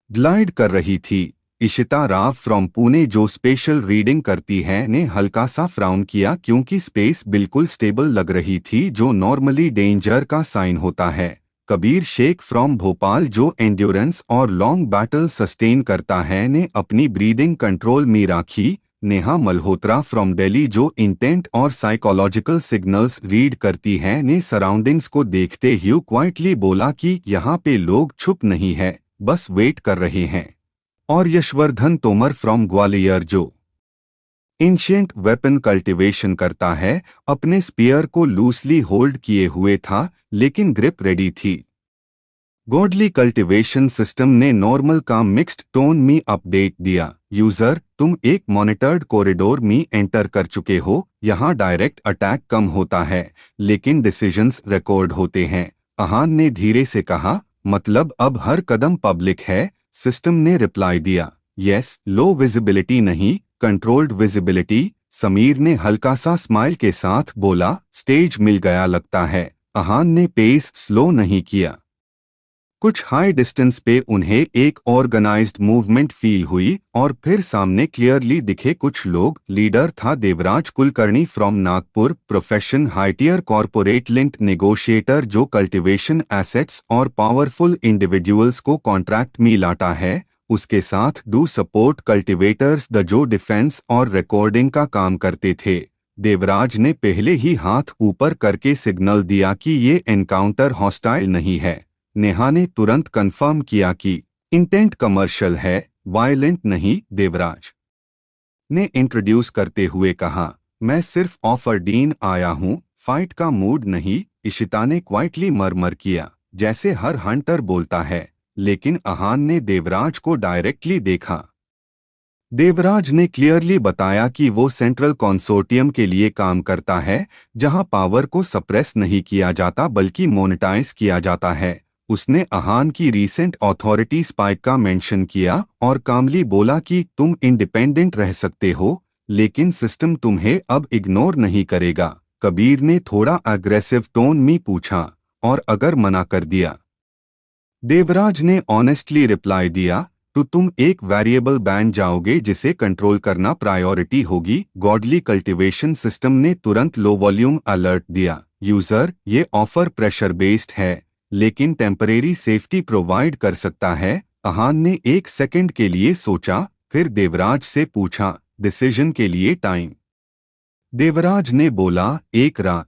ग्लाइड कर रही थी। इशिता राव फ्रॉम पुणे जो स्पेशल रीडिंग करती है ने हल्का सा फ्राउन किया क्योंकि स्पेस बिल्कुल स्टेबल लग रही थी जो नॉर्मली डेंजर का साइन होता है। कबीर शेख फ्रॉम भोपाल जो एंड्योरेंस और लॉन्ग बैटल सस्टेन करता है ने अपनी ब्रीदिंग कंट्रोल में रखी। नेहा मल्होत्रा फ्रॉम दिल्ली जो इंटेंट और साइकोलॉजिकल सिग्नल्स रीड करती है ने सराउंडिंग्स को देखते हुए क्वाइटली बोला कि यहाँ पे लोग छुप नहीं है, बस वेट कर रहे हैं। और यशवर्धन तोमर फ्रॉम ग्वालियर जो एंशिएंट वेपन कल्टीवेशन करता है, अपने स्पीयर को लूसली होल्ड किए हुए था लेकिन ग्रिप रेडी थी। गॉडली कल्टीवेशन सिस्टम ने नॉर्मल का मिक्स्ड टोन में अपडेट दिया, यूजर तुम एक मॉनिटर्ड कॉरिडोर में एंटर कर चुके हो। यहाँ डायरेक्ट अटैक कम होता है लेकिन डिसीजंस रिकॉर्ड होते हैं। अहान ने धीरे से कहा, मतलब अब हर कदम पब्लिक है। सिस्टम ने रिप्लाई दिया, यस, लो विजिबिलिटी नहीं, कंट्रोल्ड विजिबिलिटी। समीर ने हल्का सा स्माइल के साथ बोला, स्टेज मिल गया लगता है। अहान ने पेस स्लो नहीं किया। कुछ हाई डिस्टेंस पे उन्हें एक ऑर्गेनाइज्ड मूवमेंट फील हुई और फिर सामने क्लियरली दिखे कुछ लोग। लीडर था Devraj Kulkarni from Nagpur, profession high tier corporate linked negotiator जो कल्टीवेशन एसेट्स और पावरफुल इंडिविजुअल्स को कॉन्ट्रैक्ट में लाता है। उसके साथ डू सपोर्ट कल्टीवेटर्स द जो डिफेंस और रिकॉर्डिंग का काम करते थे। देवराज ने पहले ही हाथ ऊपर करके सिग्नल दिया कि ये एनकाउंटर हॉस्टाइल नहीं है। नेहा ने तुरंत कंफर्म किया कि इंटेंट कमर्शियल है, वायलेंट नहीं। देवराज ने इंट्रोड्यूस करते हुए कहा, मैं सिर्फ ऑफर डीन आया हूँ, फाइट का मूड नहीं। इशिता ने क्वाइटली मरमर किया, जैसे हर हंटर बोलता है, लेकिन अहान ने देवराज को डायरेक्टली देखा। देवराज ने क्लियरली बताया कि वो सेंट्रल कंसोर्टियम के लिए काम करता है जहां पावर को सप्रेस नहीं किया जाता बल्कि मोनेटाइज किया जाता है। उसने अहान की रीसेंट अथॉरिटी स्पाइक का मेंशन किया और कामली बोला कि तुम इंडिपेंडेंट रह सकते हो लेकिन सिस्टम तुम्हें अब इग्नोर नहीं करेगा। कबीर ने थोड़ा अग्रेसिव टोन में पूछा, और अगर मना कर दिया? देवराज ने ऑनेस्टली रिप्लाई दिया, तो तुम एक वेरिएबल बैन जाओगे जिसे कंट्रोल करना प्रायोरिटी होगी। गॉडली कल्टीवेशन सिस्टम ने तुरंत लो वॉल्यूम अलर्ट दिया, यूजर ये ऑफर प्रेशर बेस्ड है लेकिन टेम्परेरी सेफ्टी प्रोवाइड कर सकता है। अहान ने एक सेकंड के लिए सोचा, फिर देवराज से पूछा, डिसीजन के लिए टाइम? देवराज ने बोला, एक रात।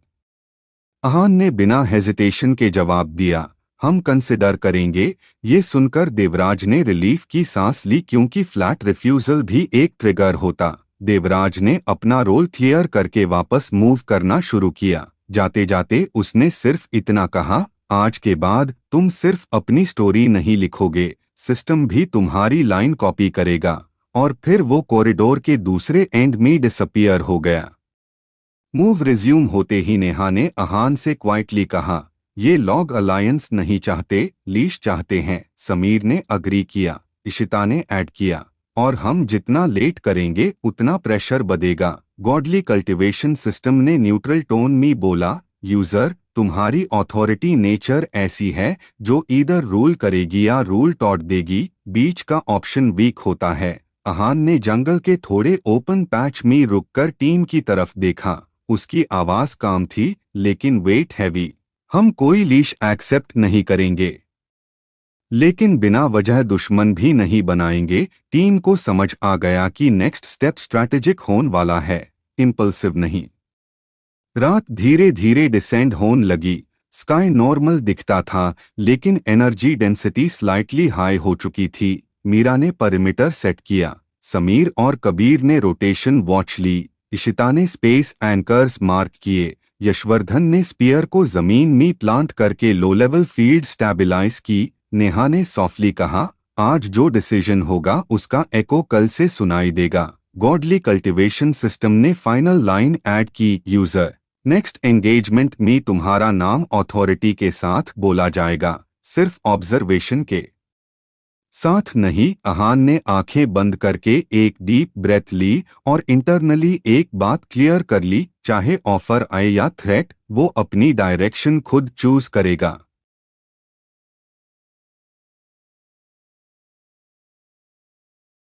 अहान ने बिना हेजिटेशन के जवाब दिया, हम कंसिडर करेंगे। ये सुनकर देवराज ने रिलीफ की सांस ली क्योंकि फ्लैट रिफ्यूजल भी एक ट्रिगर होता। देवराज ने अपना रोल क्लियर करके वापस मूव करना शुरू किया। जाते जाते उसने सिर्फ इतना कहा, आज के बाद तुम सिर्फ अपनी स्टोरी नहीं लिखोगे, सिस्टम भी तुम्हारी लाइन कॉपी करेगा। और फिर वो कॉरिडोर के दूसरे एंड में डिसअपियर हो गया। मूव रिज्यूम होते ही नेहा ने अहान से क्वाइटली कहा, ये लॉग अलायंस नहीं चाहते, लीश चाहते हैं। समीर ने अग्री किया। इशिता ने ऐड किया, और हम जितना लेट करेंगे उतना प्रेशर बढ़ेगा। गॉडली कल्टीवेशन सिस्टम ने न्यूट्रल टोन में बोला, यूजर, तुम्हारी ऑथोरिटी नेचर ऐसी है जो इधर रूल करेगी या रूल तोड़ देगी, बीच का ऑप्शन वीक होता है। अहान ने जंगल के थोड़े ओपन पैच में रुककर टीम की तरफ देखा। उसकी आवाज काम थी, लेकिन वेट हैवी। हम कोई लीश एक्सेप्ट नहीं करेंगे, लेकिन बिना वजह दुश्मन भी नहीं बनाएंगे। टीम को समझ आ गया कि नेक्स्ट स्टेप स्ट्रैटेजिक होने वाला है, इम्पल्सिव नहीं। रात धीरे धीरे डिसेंड होने लगी। स्काई नॉर्मल दिखता था, लेकिन एनर्जी डेंसिटी स्लाइटली हाई हो चुकी थी। मीरा ने परिमीटर सेट किया, समीर और कबीर ने रोटेशन वॉच ली, इशिता ने स्पेस एंकर्स मार्क किए, यशवर्धन ने स्पीयर को जमीन में प्लांट करके लो लेवल फील्ड स्टेबलाइज की। नेहा ने सॉफ्टली कहा, आज जो डिसीजन होगा उसका एको कल से सुनाई देगा। गॉडली कल्टीवेशन सिस्टम ने फाइनल लाइन ऐड की, यूजर, नेक्स्ट एंगेजमेंट में तुम्हारा नाम अथॉरिटी के साथ बोला जाएगा, सिर्फ ऑब्जर्वेशन के साथ नहीं। अहान ने आंखें बंद करके एक डीप ब्रेथ ली और इंटरनली एक बात क्लियर कर ली, चाहे ऑफर आए या थ्रेट, वो अपनी डायरेक्शन खुद चूज करेगा।